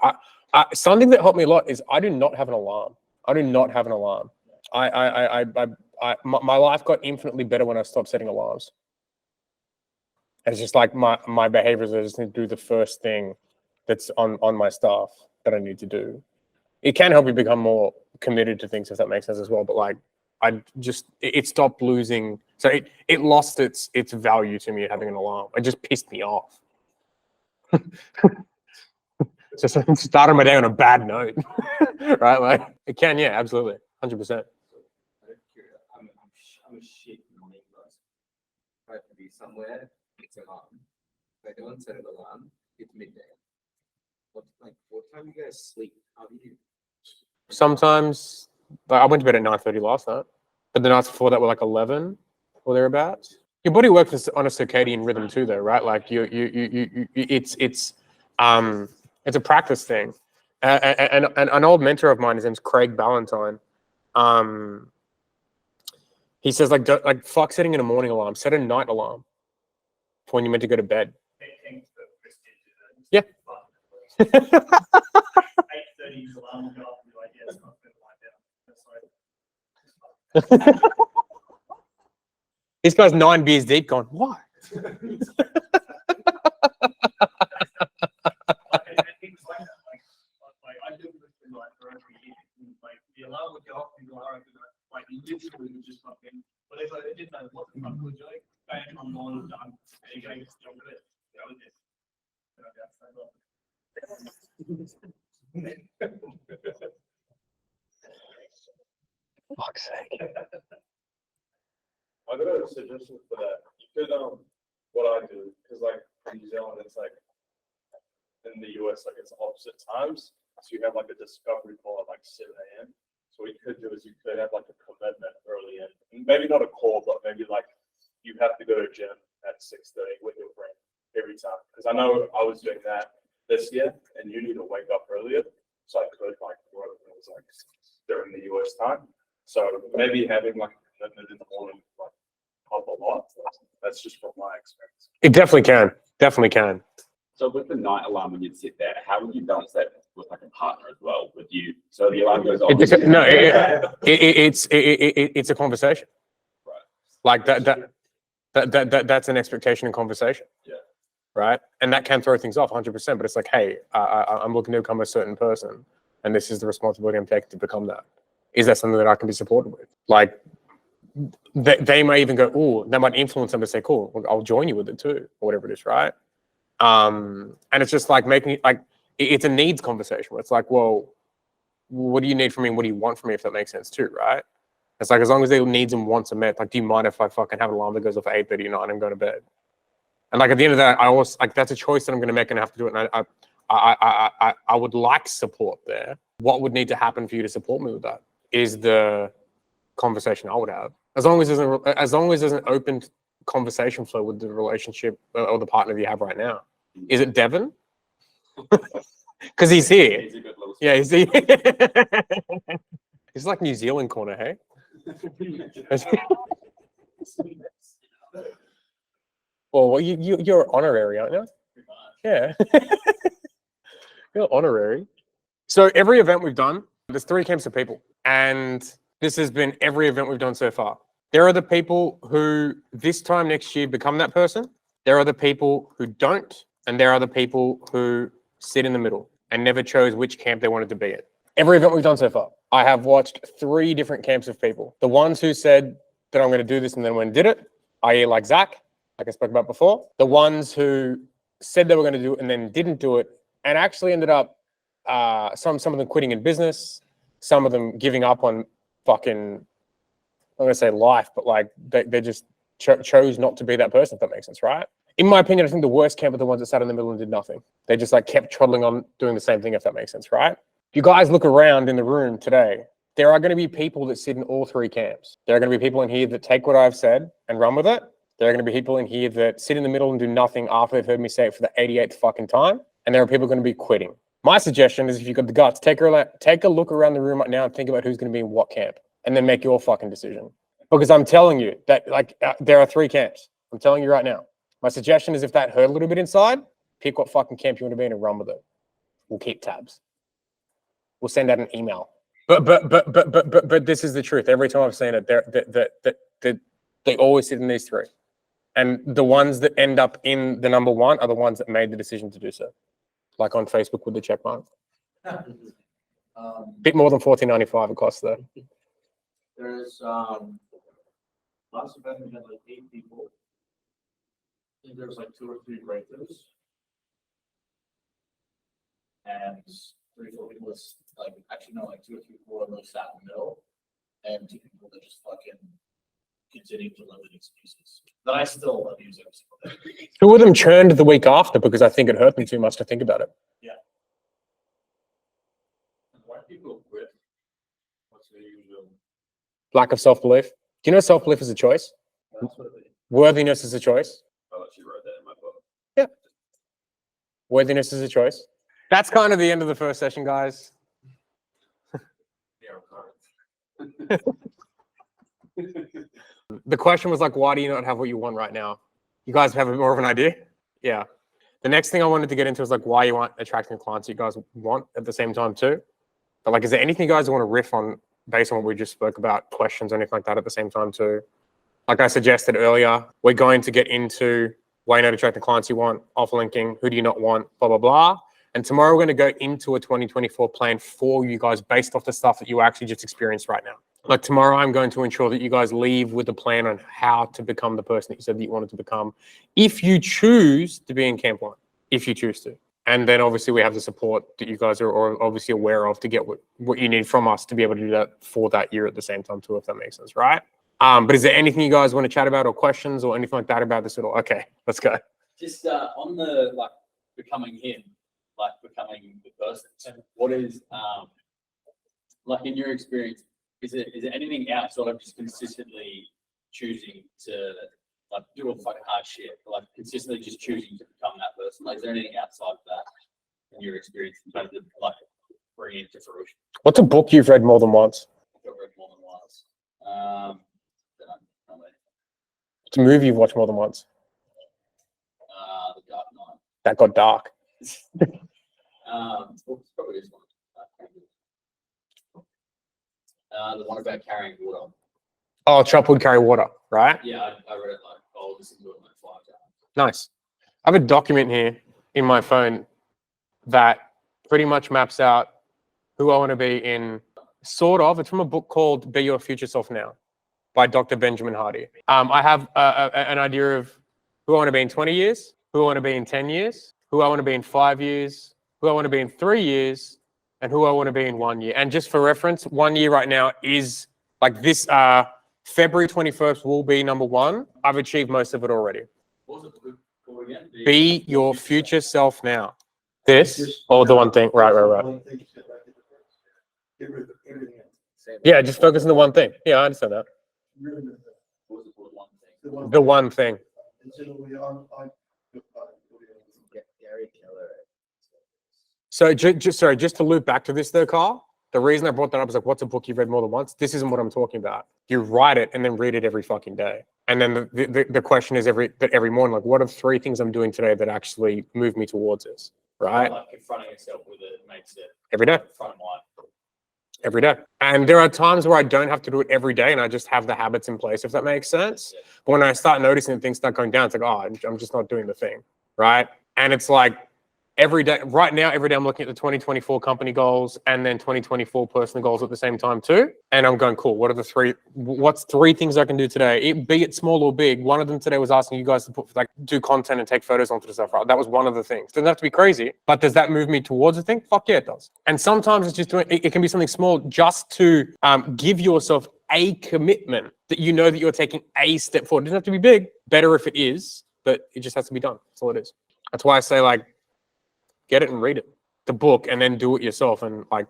something that helped me a lot is I do not have an alarm. My life got infinitely better when I stopped setting alarms. And it's just like my behaviors. I just need to do the first thing that's on my stuff that I need to do. It can help you become more committed to things, if that makes sense as well. But like, it stopped losing. So it lost its value to me having an alarm. It just pissed me off. Just started my day on a bad note, right? Like it can, yeah, absolutely, 100%. I'm a shit morning person. I have to be somewhere. It's alarm. If I don't set an alarm, it's midday. What time do you guys sleep? How do you? Sometimes, like, I went to bed at 9:30 last night, but the nights before that were like 11 or thereabouts. Your body works on a circadian rhythm too, though, right? Like it's a practice thing. And an old mentor of mine, his name's Craig Ballantyne. He says like fuck setting in a morning alarm, set a night alarm for when you're meant to go to bed. Yeah. 8:30 alarm will go off and be like, yeah, it's not going to lie down. That's like, This guy's 9 beers deep going, what? things like that. Like I do this for like for every year. Like the alarm would go off and go, all right, like literally would just fucking, but if I didn't know what the fuck we're doing, bang, I'm on, done. There you go, just jump with it. Go with it. Fuck's sake. I got a suggestion for that. You could what I do, because like in New Zealand it's like in the US like it's opposite times. So you have like a discovery call at like 7 a.m. So what you could do is you could have like a commitment early in. Maybe not a call, but maybe like you have to go to gym at 6:30 with your friend every time. Because I know I was doing that this year and you need to wake up earlier. So I could like work when it was like during the US time. So maybe having like a commitment in the morning like help a lot. That's just from my experience. It definitely can. So with the night alarm, when you'd sit there, how would you balance that with like a partner as well? Would you, so the alarm goes off? It's a conversation. Right. Like that's an expectation in conversation. Yeah. Right. And that can throw things off 100%. But it's like, hey, I'm looking to become a certain person, and this is the responsibility I'm taking to become that. Is that something that I can be supported with? Like, they may even go, oh, they might influence them to say, cool, well, I'll join you with it too, or whatever it is, right? And it's just like making it like it's a needs conversation where it's like, well, what do you need from me? What do you want from me? If that makes sense too, right? It's like as long as their needs and wants are met, like, do you mind if I fucking have an alarm that goes off at 8:30 at night and I'm going to bed? And like at the end of that, I always like that's a choice that I'm going to make and I have to do it. And I would like support there. What would need to happen for you to support me with that? Is the conversation I would have. As long as there's an open conversation flow with the relationship or the partner that you have right now. Is it Devon? Because he's here. It's a good little. Yeah, he's here. He's like New Zealand corner, hey? Well, you're honorary, aren't you? Yeah. You're honorary. So every event we've done, there's 3 camps of people. And this has been every event we've done so far. There are the people who this time next year become that person. There are the people who don't. And there are the people who sit in the middle and never chose which camp they wanted to be in. Every event we've done so far, I have watched 3 different camps of people. The ones who said that I'm going to do this and then went and did it, i.e. like Zach, like I spoke about before. The ones who said they were going to do it and then didn't do it and actually ended up, some of them quitting in business, some of them giving up on fucking, I'm going to say life, but like they just chose not to be that person, if that makes sense, right? In my opinion, I think the worst camp are the ones that sat in the middle and did nothing. They just like kept trotting on doing the same thing, if that makes sense, right? If you guys look around in the room today, there are going to be people that sit in all 3 camps. There are going to be people in here that take what I've said and run with it. There are going to be people in here that sit in the middle and do nothing after they've heard me say it for the 88th fucking time. And there are people going to be quitting. My suggestion is if you've got the guts, take a look around the room right now and think about who's going to be in what camp and then make your fucking decision. Because I'm telling you that there are 3 camps. I'm telling you right now. My suggestion is if that hurt a little bit inside, pick what fucking camp you want to be in and run with it. We'll keep tabs. We'll send out an email. But this is the truth. Every time I've seen it, they always sit in these 3. And the ones that end up in the number 1 are the ones that made the decision to do so. Like on Facebook with the check mark. Bit more than $14.95 it costs though. There's last event we had like 8 people. I think there was like 2 or 3 breakthroughs. And 3 or 4 people was like actually no, like 2 or 3 people really sat in the middle. And 2 people that just fucking continue to live with excuses. That I still abuse every single day. 2 of them churned the week after because I think it hurt them too much to think about it. Yeah. And why people quit? What's the usual? Lack of self-belief. Do you know self-belief is a choice? That's what it is. Worthiness is a choice. I actually wrote that in my book. Yeah. Worthiness is a choice. That's kind of the end of the first session, guys. Yeah, The question was like, why do you not have what you want right now? You guys have more of an idea? Yeah. The next thing I wanted to get into is like why you aren't attracting clients you guys want at the same time too. But like, is there anything you guys want to riff on based on what we just spoke about, questions or anything like that at the same time too? Like I suggested earlier, we're going to get into why you're not attracting clients you want, offer linking, who do you not want, blah, blah, blah. And tomorrow we're going to go into a 2024 plan for you guys based off the stuff that you actually just experienced right now. Like tomorrow, I'm going to ensure that you guys leave with a plan on how to become the person that you said that you wanted to become. If you choose to be in Camp 1, if you choose to. And then obviously we have the support that you guys are obviously aware of to get what you need from us to be able to do that for that year at the same time too, if that makes sense, right? But is there anything you guys want to chat about or questions or anything like that about this at all? Okay, let's go. Just on the like becoming him, like becoming the person. What is like in your experience? Is it anything outside of just consistently choosing to like do all fucking hard shit, but, like consistently just choosing to become that person? Like, is there anything outside of that in your experience in terms of like bringing it to fruition? What's a book you've read more than once? I've read more than once. It's a movie you've watched more than once. The Dark Knight. That got dark. Probably this one. The one about carrying water. Oh, chop wood, carry water, right? Yeah, I read it like I'll listen to it like 5 times. Nice. I have a document here in my phone that pretty much maps out who I want to be in, sort of. It's from a book called Be Your Future Self Now by Dr. Benjamin Hardy. I have an idea of who I want to be in 20 years, who I want to be in 10 years, who I want to be in 5 years, who I want to be in 3 years, and who I want to be in 1 year. And just for reference, 1 year right now is like this, February 21st will be number 1. I've achieved most of it already. What was it called again? Be your future self now. This or the one thing, right. Get rid of everything else. Yeah, just focus on the one thing. Yeah, I understand that. Really good. What was it called? One thing. The one thing. And generally, I So just to loop back to this though, Carl, the reason I brought that up is like, what's a book you've read more than once? This isn't what I'm talking about. You write it and then read it every fucking day. And then the question is every morning, like, what are 3 things I'm doing today that actually move me towards this, right? Like confronting yourself with it makes it Every day. front of mind. Every day. And there are times where I don't have to do it every day and I just have the habits in place, if that makes sense. Yeah. But when I start noticing that things start going down, it's like, oh, I'm just not doing the thing, right? And it's like every day, right now, every day I'm looking at the 2024 company goals and then 2024 personal goals at the same time too. And I'm going, cool, what's 3 things I can do today? Be it small or big. One of them today was asking you guys to do content and take photos onto the stuff, right? That was one of the things. Doesn't have to be crazy, but does that move me towards a thing? Fuck yeah, it does. And sometimes it's just it can be something small just to give yourself a commitment that you know that you're taking a step forward. It doesn't have to be big, better if it is, but it just has to be done. That's all it is. That's why I say like, get it and read it, the book, and then do it yourself and like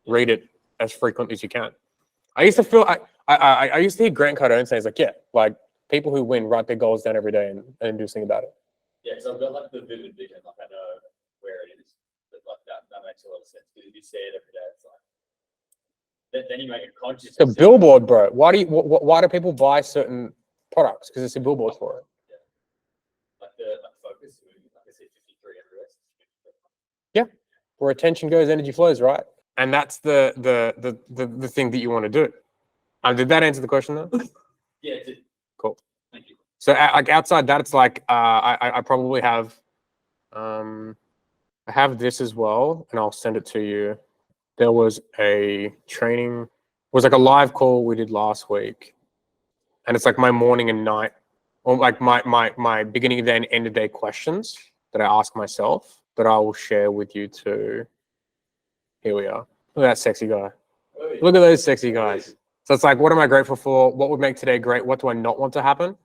read it as frequently as you can. I used to feel I used to hear Grant Cardone say, it's like, yeah, like people who win write their goals down every day and do something about it. Yeah, because I've got like the vivid vision, like I know where it is, but like that makes a lot of sense. Because if you see it every day, it's like then you make a conscious. It's a billboard, bro. Why do people buy certain products? Because it's a billboard for it. Yeah. Like focus, like I said, 53 everywhere. Yeah, where attention goes, energy flows, right? And that's the thing that you want to do. Did that answer the question though? Yeah, it did. Cool. Thank you. So like outside that, it's like I probably have I have this as well, and I'll send it to you. There was a training, it was like a live call we did last week, and it's like my morning and night, or like my beginning of the day and end of day questions that I ask myself that I will share with you too. Here we are. Look at that sexy guy. Look at those sexy guys. So it's like, what am I grateful for? What would make today great? What do I not want to happen?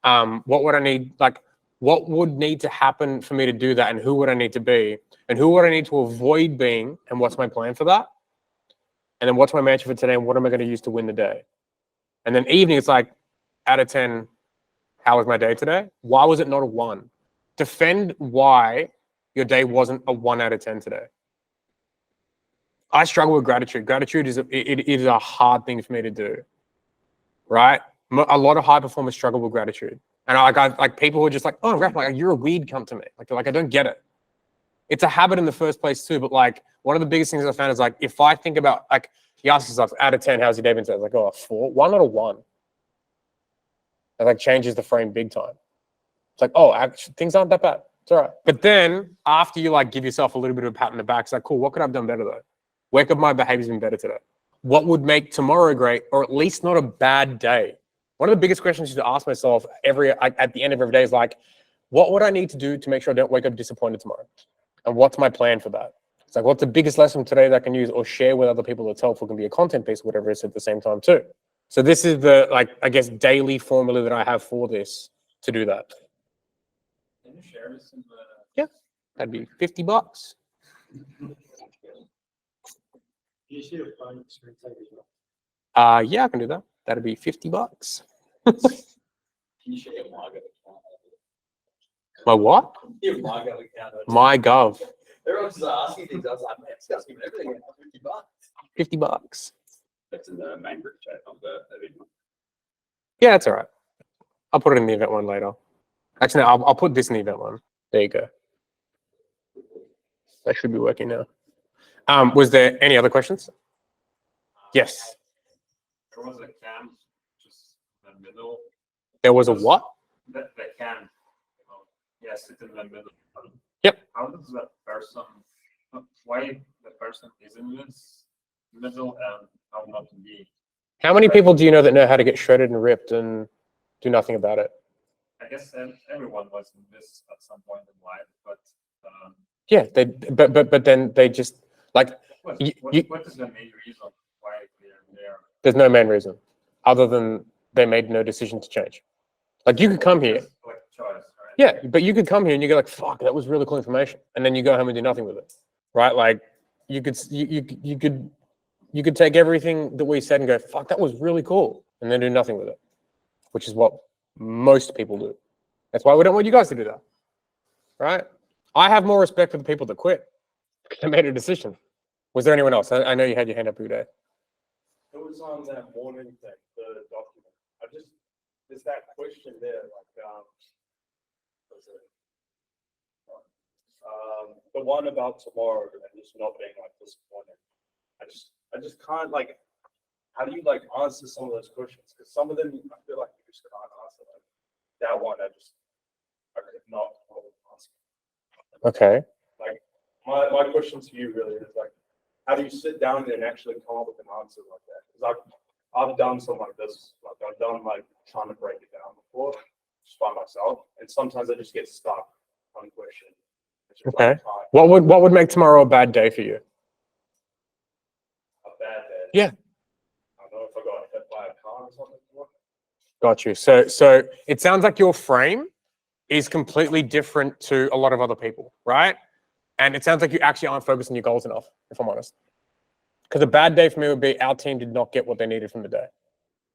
What would I need? Like, what would need to happen for me to do that? And who would I need to be? And who would I need to avoid being? And what's my plan for that? And then what's my mantra for today? And what am I going to use to win the day? And then evening, it's like, out of 10, how was my day today? Why was it not a 1? Defend why your day wasn't a 1 out of 10 today. I struggle with gratitude. Gratitude is a hard thing for me to do, right? A lot of high performers struggle with gratitude, and like people who are just like, oh, I'm grateful. Like, you're a weed, come to me. Like I don't get it. It's a habit in the first place too. But like one of the biggest things I found is like if I think about like he asks himself out of 10, how's your day been today? I was like, oh, a 4, 1 out of 1. It like changes the frame big time. It's like, oh, actually, things aren't that bad. It's all right. But then after you like give yourself a little bit of a pat on the back, it's like, cool, what could I have done better though? Where could my behavior's been better today? What would make tomorrow great, or at least not a bad day? One of the biggest questions to ask myself at the end of every day is like, what would I need to do to make sure I don't wake up disappointed tomorrow? And what's my plan for that? It's like, what's the biggest lesson today that I can use or share with other people that's helpful? Can be a content piece, whatever it is at the same time too. So this is the, like, I guess, daily formula that I have for this to do that. Can you share this in the? Yeah, that'd be $50. You should have phone screensaver as well. Yeah, I can do that. That'd be $50. Can you share your MyGov account? My what? Your MyGov account. My Gov. Everyone's just asking things. I was like, man, this guy's giving everything $50. $50. That's in the main group chat of the event. Yeah, that's all right. I'll put it in the event one later. Actually, no, I'll put this in the event one. There you go. That should be working now. Was there any other questions? Yes. There was a camp just in the middle. There was a what? The camp. Yes, it's in the middle. Yep. How does that person? Why the person is in this middle and how not to be? How many people do you know that know how to get shredded and ripped and do nothing about it? I guess everyone was in this at some point in life, but yeah, but then they just like what is the main reason why they're there? There's no main reason other than they made no decision to change. Like you could come here. Like choice, right? Yeah, but you could come here and you go like, fuck, that was really cool information. And then you go home and do nothing with it. Right? Like you could take everything that we said and go, fuck, that was really cool. And then do nothing with it. Which is what most people do. That's why we don't want you guys to do that. Right? I have more respect for the people that quit. I made a decision. Was there anyone else? I know you had your hand up, Uday. It was on that morning thing, the document. There's that question there, was it? The one about tomorrow and just not being like disappointed. I just can't like, how do you like answer some of those questions? Because some of them I feel like you just can't answer. Like that one, I could not answer. Okay. Like my question to you really is like, how do you sit down and actually come up with an answer like that? Because I've done something like this. Like I've done like trying to break it down before, just by myself, and sometimes I just get stuck on a question. It's just Okay. like, What would make tomorrow a bad day for you? a bad day. Yeah. I don't know if I got hit by a car or something. Got you. So it sounds like your frame is completely different to a lot of other people, right? And it sounds like you actually aren't focused on your goals enough, if I'm honest. Because a bad day for me would be our team did not get what they needed from the day.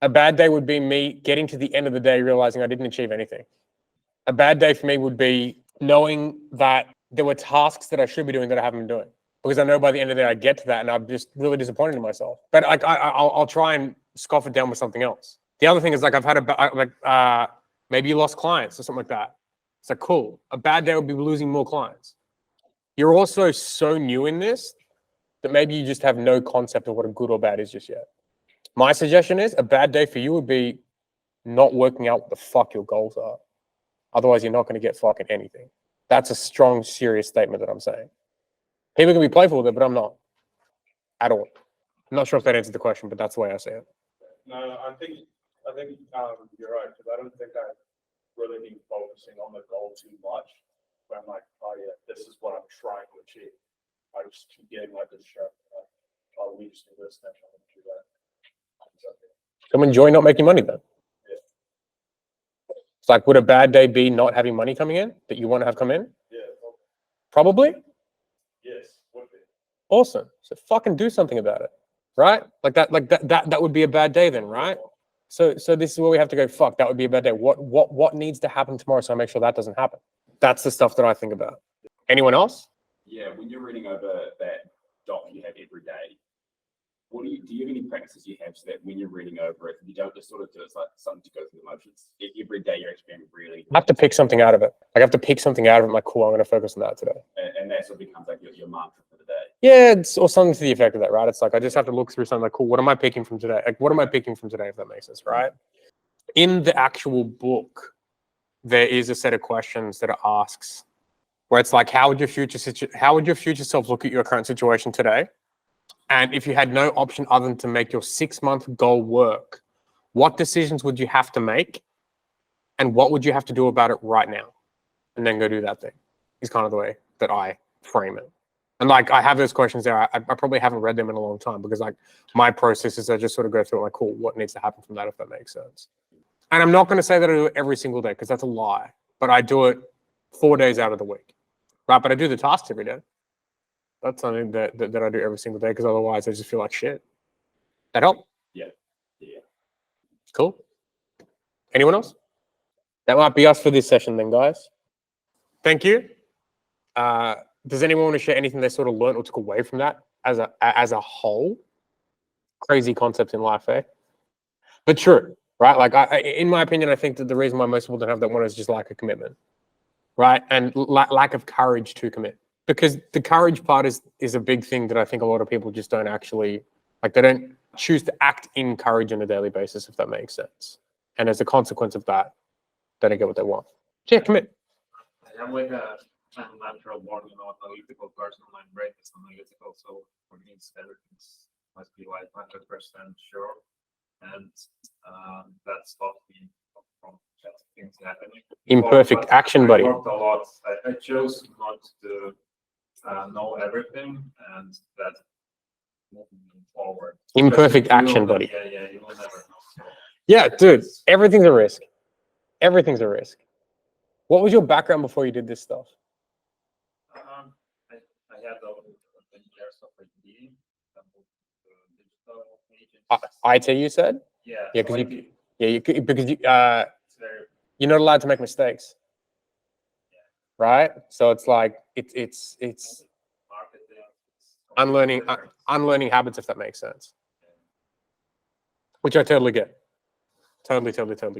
A bad day would be me getting to the end of the day realizing I didn't achieve anything. A bad day for me would be knowing that there were tasks that I should be doing that I haven't been doing. Because I know by the end of the day I get to that and I'm just really disappointed in myself. But like I'll try and scoff it down with something else. The other thing is like I've had maybe you lost clients or something like that. It's like cool. A bad day would be losing more clients. You're also so new in this that maybe you just have no concept of what a good or bad is just yet. My suggestion is a bad day for you would be not working out what the fuck your goals are. Otherwise, you're not going to get fucking anything. That's a strong, serious statement that I'm saying. People can be playful with it, but I'm not at all. I'm not sure if that answered the question, but that's the way I say it. No, I think you're right, because I don't think I've really been focusing on the goal too much. But I'm like, oh yeah, this is what I'm trying to achieve. I just keep getting like distracted. Like, oh, we just do this, next time we do that. Come enjoy not making money then. Yeah. It's like, would a bad day be not having money coming in that you want to have come in? Yeah. Probably. Yes, would be. Awesome. So fucking do something about it, right? That would be a bad day then, right? So this is where we have to go. Fuck, that would be a bad day. What needs to happen tomorrow so I make sure that doesn't happen? That's the stuff that I think about. Anyone else? Yeah, when you're reading over that doc you have every day, do you have any practices you have so that when you're reading over it, you don't just sort of do it like something to go through the motions? Every day you're actually being really. I have to pick something out of it. I have to pick something out of it. Like, cool, I'm going to focus on that today. And that sort of becomes like your mantra for the day. Yeah, or something to the effect of that, right? It's like I just have to look through something like, cool, what am I picking from today? Like, what am I picking from today, if that makes sense, right? In the actual book, there is a set of questions that it asks where it's like, how would your future self look at your current situation today? And if you had no option other than to make your 6-month goal work, what decisions would you have to make? And what would you have to do about it right now? And then go do that thing. Is kind of the way that I frame it. And like, I have those questions there. I probably haven't read them in a long time because like my process is I just sort of go through it like, cool, what needs to happen from that, if that makes sense. And I'm not going to say that I do it every single day because that's a lie, but I do it 4 days out of the week, right? But I do the tasks every day. That's something that I do every single day because otherwise I just feel like shit. That help? Yeah. Cool. Anyone else? That might be us for this session then, guys. Thank you. Does anyone want to share anything they sort of learned or took away from that as a whole? Crazy concept in life, eh? But true, right? Like, in my opinion, I think that the reason why most people don't have that one is just lack of commitment, right? And lack of courage to commit. Because the courage part is a big thing that I think a lot of people just don't actually, like, they don't choose to act in courage on a daily basis, if that makes sense. And as a consequence of that, they don't get what they want. So yeah, commit. I have like a natural born, analytical person. My brain is analytical, so for me, everything must be like 100% sure. And that stopped me from just things happening. Imperfect action, buddy. I worked a lot. I chose not to know everything, and that moved me forward. Imperfect Because action, buddy. Yeah, you will never know. So Yeah, dude, everything's a risk. Everything's a risk. What was your background before you did this stuff? I had over 10 years of IT. Digital agents. IT, you said? Yeah. Yeah, so because it's very, you're not allowed to make mistakes, right? So it's like it's marketing, unlearning habits, if that makes sense. Which I totally get. Totally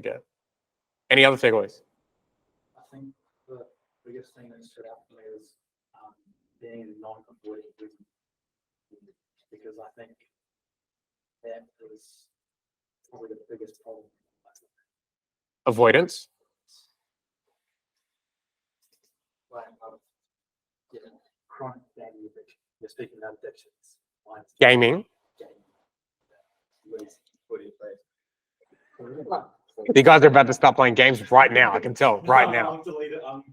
get. Any other takeaways? I think the biggest thing that stood out for me is being non-avoidant, because I think that is probably the biggest problem. Avoidance. Like, yeah, chronic gaming addiction. You're speaking about addictions. Mine's Gaming. gaming. What do you say? You guys are about to stop playing games right now. I can tell right now. I'm deleted. I'm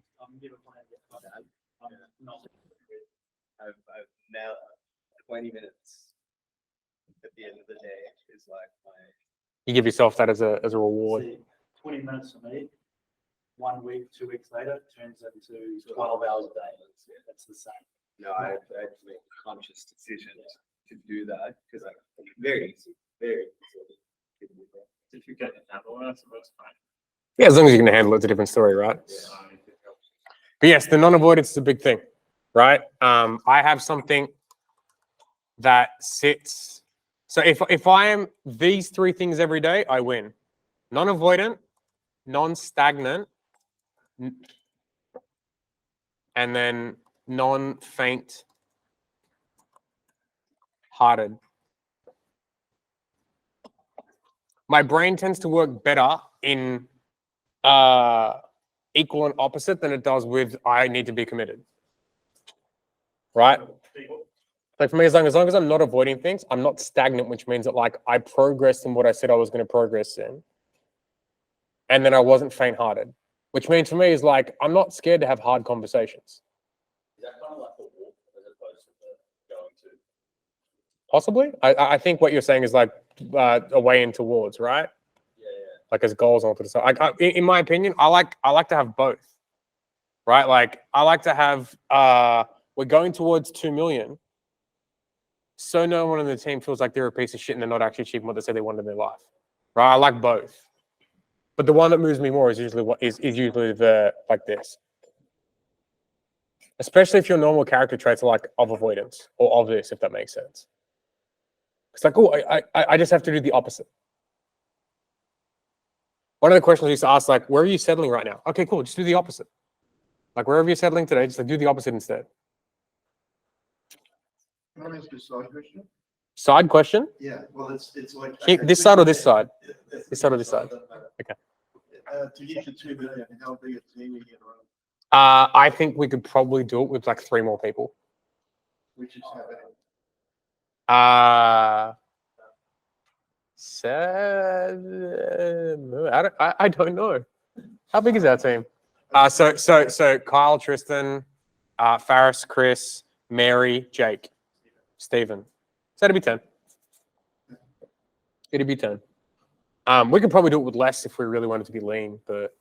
never playing it. I'm not. I've now 20 minutes at the end of the day is like my. You give yourself that as a reward. See, 20 minutes for me. 1 week, 2 weeks later turns into 12 hours a day. That's the same. No, I had to make a conscious decision to do that because I'm very easy, very easy. If you can handle that, so that's fine. Yeah, as long as you can handle it, it's a different story, right? But yes, the non-avoidance is a big thing, right? I have something that sits. So if I am these 3 things every day, I win. Non-avoidant, non-stagnant, and then non-faint hearted. My brain tends to work better in equal and opposite than it does with I need to be committed. Right? Like for me, as long as I'm not avoiding things, I'm not stagnant, which means that like I progressed in what I said I was going to progress in. And then I wasn't faint-hearted, which means for me is like I'm not scared to have hard conversations. Is that kind of like the walk as opposed to the going to? Possibly. I think what you're saying is like a way in towards, right? Yeah. Like as goals on to the side. Like in my opinion, I like to have both, right? Like I like to have we're going towards 2 million, so no one on the team feels like they're a piece of shit and they're not actually achieving what they say they want in their life, right? I like both, but the one that moves me more is usually usually the like this, especially if your normal character traits are like of avoidance or of this, if that makes sense. It's like, oh, I just have to do the opposite. One of the questions I used to ask, like, where are you settling right now? Okay, cool. Just do the opposite. Like, wherever you're settling today, just like do the opposite instead. Can I ask you a side question? Side question? Yeah, well, it's like. This side or this side? This side or this side? Okay. To get to 2 million, how big a team are you going to run? I think we could probably do it with like 3 more people. Which is how many? I don't know. How big is our team? So Kyle, Tristan, Faris, Chris, Mary, Jake, Stephen. So that'd be 10. It'd be 10. We could probably do it with less if we really wanted to be lean, but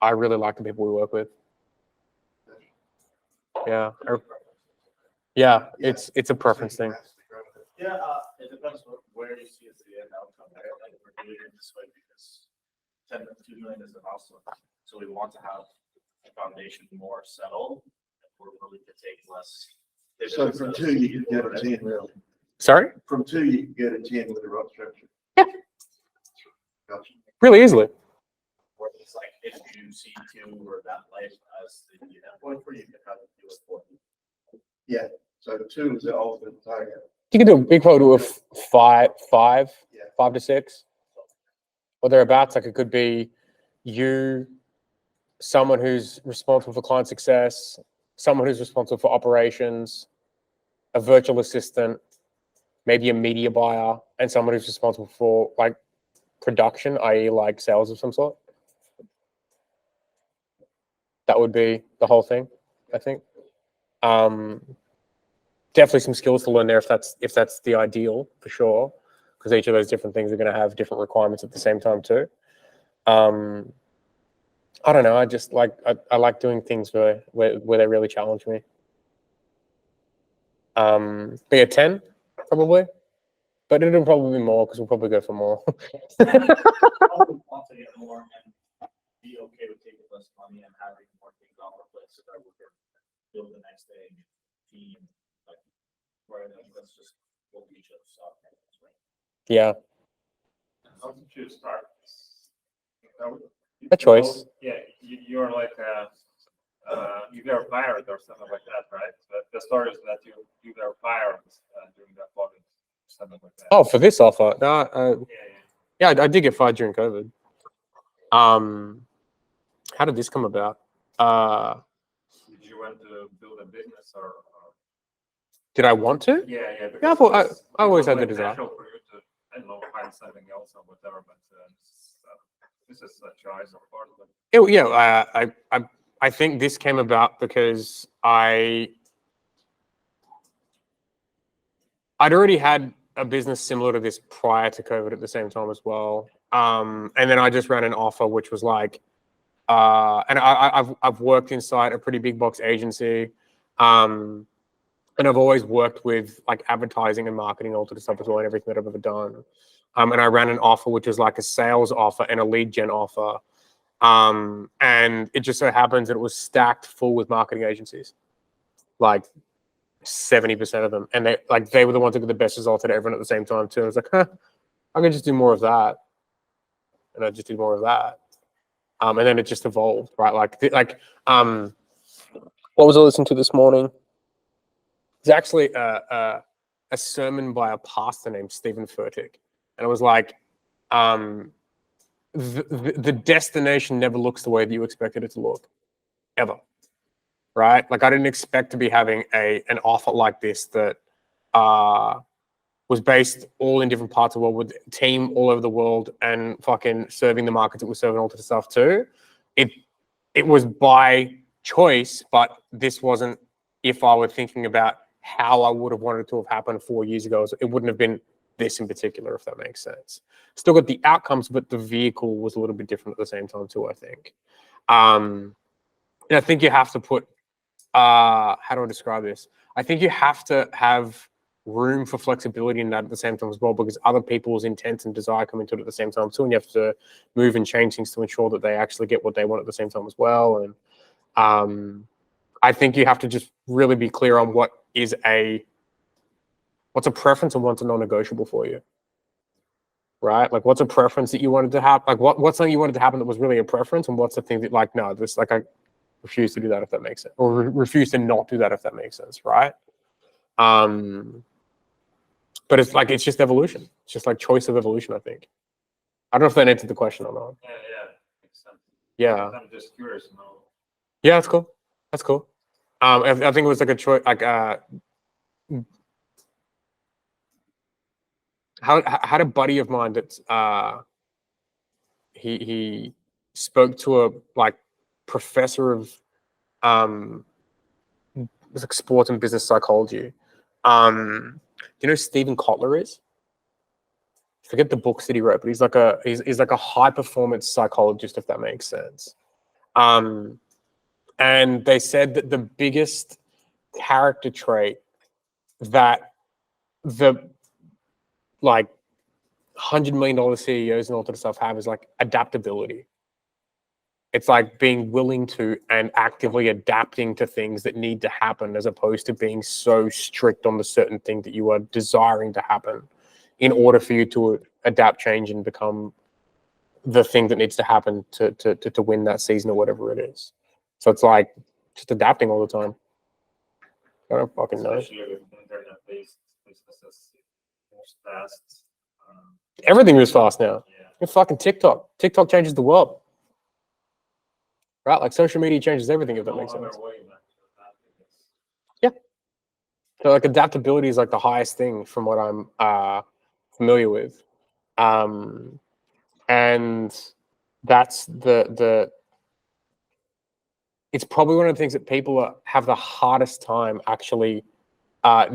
I really like the people we work with. Yeah. Yeah, it's a preference thing. Yeah, it depends where you see it's the end outcome, right? Like we're doing it this way because 2 million is the milestone. So we want to have the foundation more settled. And we're willing to take less. So from 2, you can get a 10, really. Sorry? From 2, you can get a 10 with the right structure. Yeah. Gotcha. Really easily. Or it's like if you see 2 or that life as the endpoint for you, can have to do it for you. Yeah, so 2 is the ultimate target. You can do a big quote with 5 to 6, or thereabouts. Like it could be you, someone who's responsible for client success, someone who's responsible for operations, a virtual assistant, maybe a media buyer, and someone who's responsible for like production, i.e. like sales of some sort. That would be the whole thing, I think. Definitely some skills to learn there if that's the ideal, for sure, because each of those different things are going to have different requirements at the same time too. I don't know. I just like I like doing things where they really challenge me. Be a 10 probably, but it'll probably be more because we'll probably go for more. Want to get more and be okay with taking less money and having more things off our plate so that we can build the next day team. Like Right, and that's just what we chose. So, Yeah, How did you start? How- a choice. Yeah, you're like you were fired or something like that, right? But the story is that you were fired during that COVID, something like that. Oh, for this offer, no, Yeah, yeah, I did get fired during COVID. How did this come about? Did you want to build a business or Did I want to? yeah, Yeah, I because thought- it I always was, had the like, desire. natural for you to, I don't know, find something else or whatever, but this is a choice, of course. But I think this came about because I'd already had a business similar to this prior to COVID at the same time as well. And then I just ran an offer which was like, and I've worked inside a pretty big box agency, and I've always worked with like advertising and marketing, all sort of stuff as well, and everything that I've ever done. And I ran an offer which was like a sales offer and a lead gen offer. And it just so happens that it was stacked full with marketing agencies, like 70% of them. And they were the ones that got the best results at everyone at the same time too. And I was like, I can just do more of that. And I just did more of that. And then it just evolved, right? What was I listening to this morning? It's actually a sermon by a pastor named Stephen Furtick. And it was like, the destination never looks the way that you expected it to look, ever, right? Like I didn't expect to be having an offer like this that was based all in different parts of the world with a team all over the world and fucking serving the markets that we're serving all to the stuff too. It was by choice, but this wasn't. If I were thinking about how I would have wanted it to have happened 4 years ago, it wouldn't have been this in particular, if that makes sense. Still got the outcomes, but the vehicle was a little bit different at the same time too, I think. And I think you have to put, how do I describe this? I think you have to have room for flexibility in that at the same time as well, because other people's intent and desire come into it at the same time too, and you have to move and change things to ensure that they actually get what they want at the same time as well. And I think you have to just really be clear on what's a preference and what's a non-negotiable for you, right? Like what's a preference that you wanted to have, like what's something you wanted to happen that was really a preference, and what's the thing that like, no, this, like I refuse to do that if that makes sense, or refuse to not do that if that makes sense, right? But it's like, it's just evolution. It's just like choice of evolution, I think. I don't know if that answered the question or not. yeah, makes sense. Yeah. I'm just curious, you know. Yeah, that's cool. That's cool. I think it was like a choice, like had a buddy of mine that's he spoke to a like professor of it was like sports and business psychology. Do you know who Stephen Kotler is? I forget the books that he wrote, but he's like a high performance psychologist, if that makes sense. And they said that the biggest character trait that the like $100 million CEOs and all that stuff have is like adaptability. It's like being willing to and actively adapting to things that need to happen, as opposed to being so strict on the certain thing that you are desiring to happen in order for you to adapt, change, and become the thing that needs to happen to win that season or whatever it is. So it's like just adapting all the time. I don't fucking know. Especially with internet-based businesses, most fast. Everything moves fast now. Yeah. You're fucking TikTok. TikTok changes the world. Right? Like social media changes everything, if that makes sense. Yeah. So like adaptability is like the highest thing from what I'm familiar with. And that's it's probably one of the things that people have the hardest time actually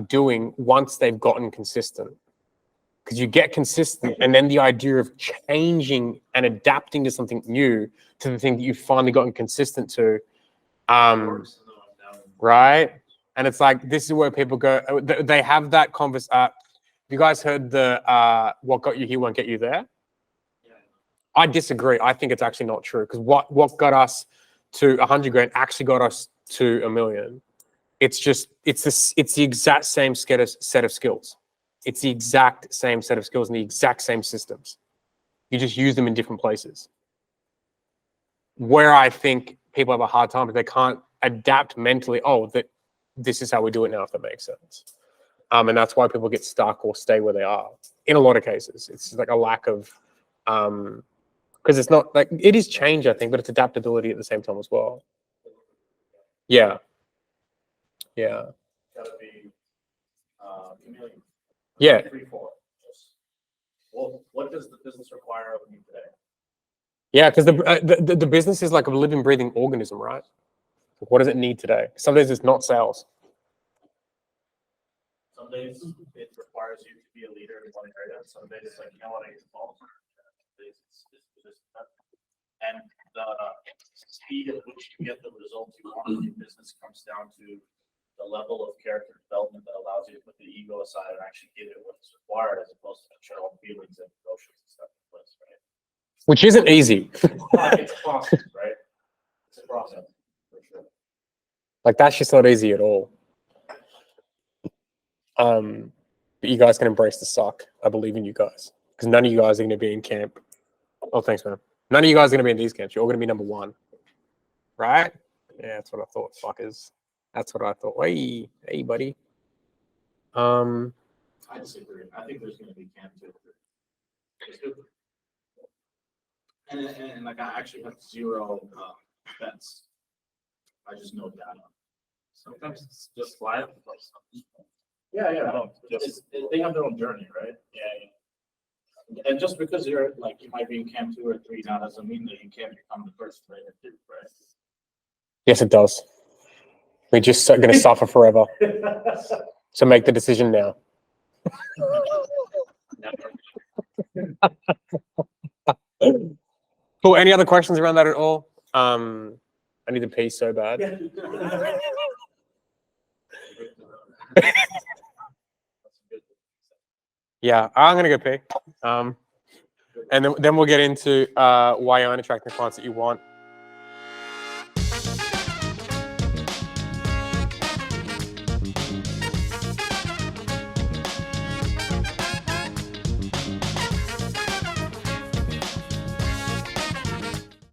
doing once they've gotten consistent. Because you get consistent, and then the idea of changing and adapting to something new, to the thing that you've finally gotten consistent to, right? And it's like, this is where people go, they have that conversation. Have you guys heard the what got you here won't get you there? I disagree. I think it's actually not true, because what got us to 100 grand actually got us to 1 million. It's the exact same set of skills. It's the exact same set of skills and the exact same systems. You just use them in different places. Where I think people have a hard time is they can't adapt mentally. Oh, this is how we do it now, if that makes sense. And that's why people get stuck or stay where they are. In a lot of cases, it's like a lack of, because it's not like it is change, I think, but it's adaptability at the same time as well. Yeah. Yeah. Gotta be, chameleon. Yeah. Free for it. Well, what does the business require of me today? Yeah, because the business is like a living, breathing organism, right? What does it need today? Some days it's not sales. Some days it requires you to be a leader in one area. Some days it's like, you know what, I get involved. Some days it's that. And the speed at which you get the results you want in your business comes down to the level of character development that allows you to put the ego aside and actually give it what's required, as opposed to your own feelings and emotions and stuff in place, right? Which isn't easy. It's a process, right? It's a process, for sure. Like that's just not easy at all. But you guys can embrace the suck. I believe in you guys. Because none of you guys are going to be in camp. Oh, thanks, man. None of you guys are going to be in these camps. You're all going to be number one. Right? Yeah, that's what I thought, fuckers. That's what I thought. Hey, buddy. I disagree. I think there's gonna be camp too. And like, I actually have zero, bets. I just know data. Sometimes it's just life. Yeah, yeah. No, They have their own journey, right? Yeah. And just because you're like, you might be in camp 2 or 3 now doesn't mean that you can't become the first player too, right? Yes, it does. We're just going to suffer forever. So make the decision now. Cool. Any other questions around that at all? I need to pee so bad. Yeah, I'm gonna go pee. And then we'll get into why you aren't attracting the clients that you want.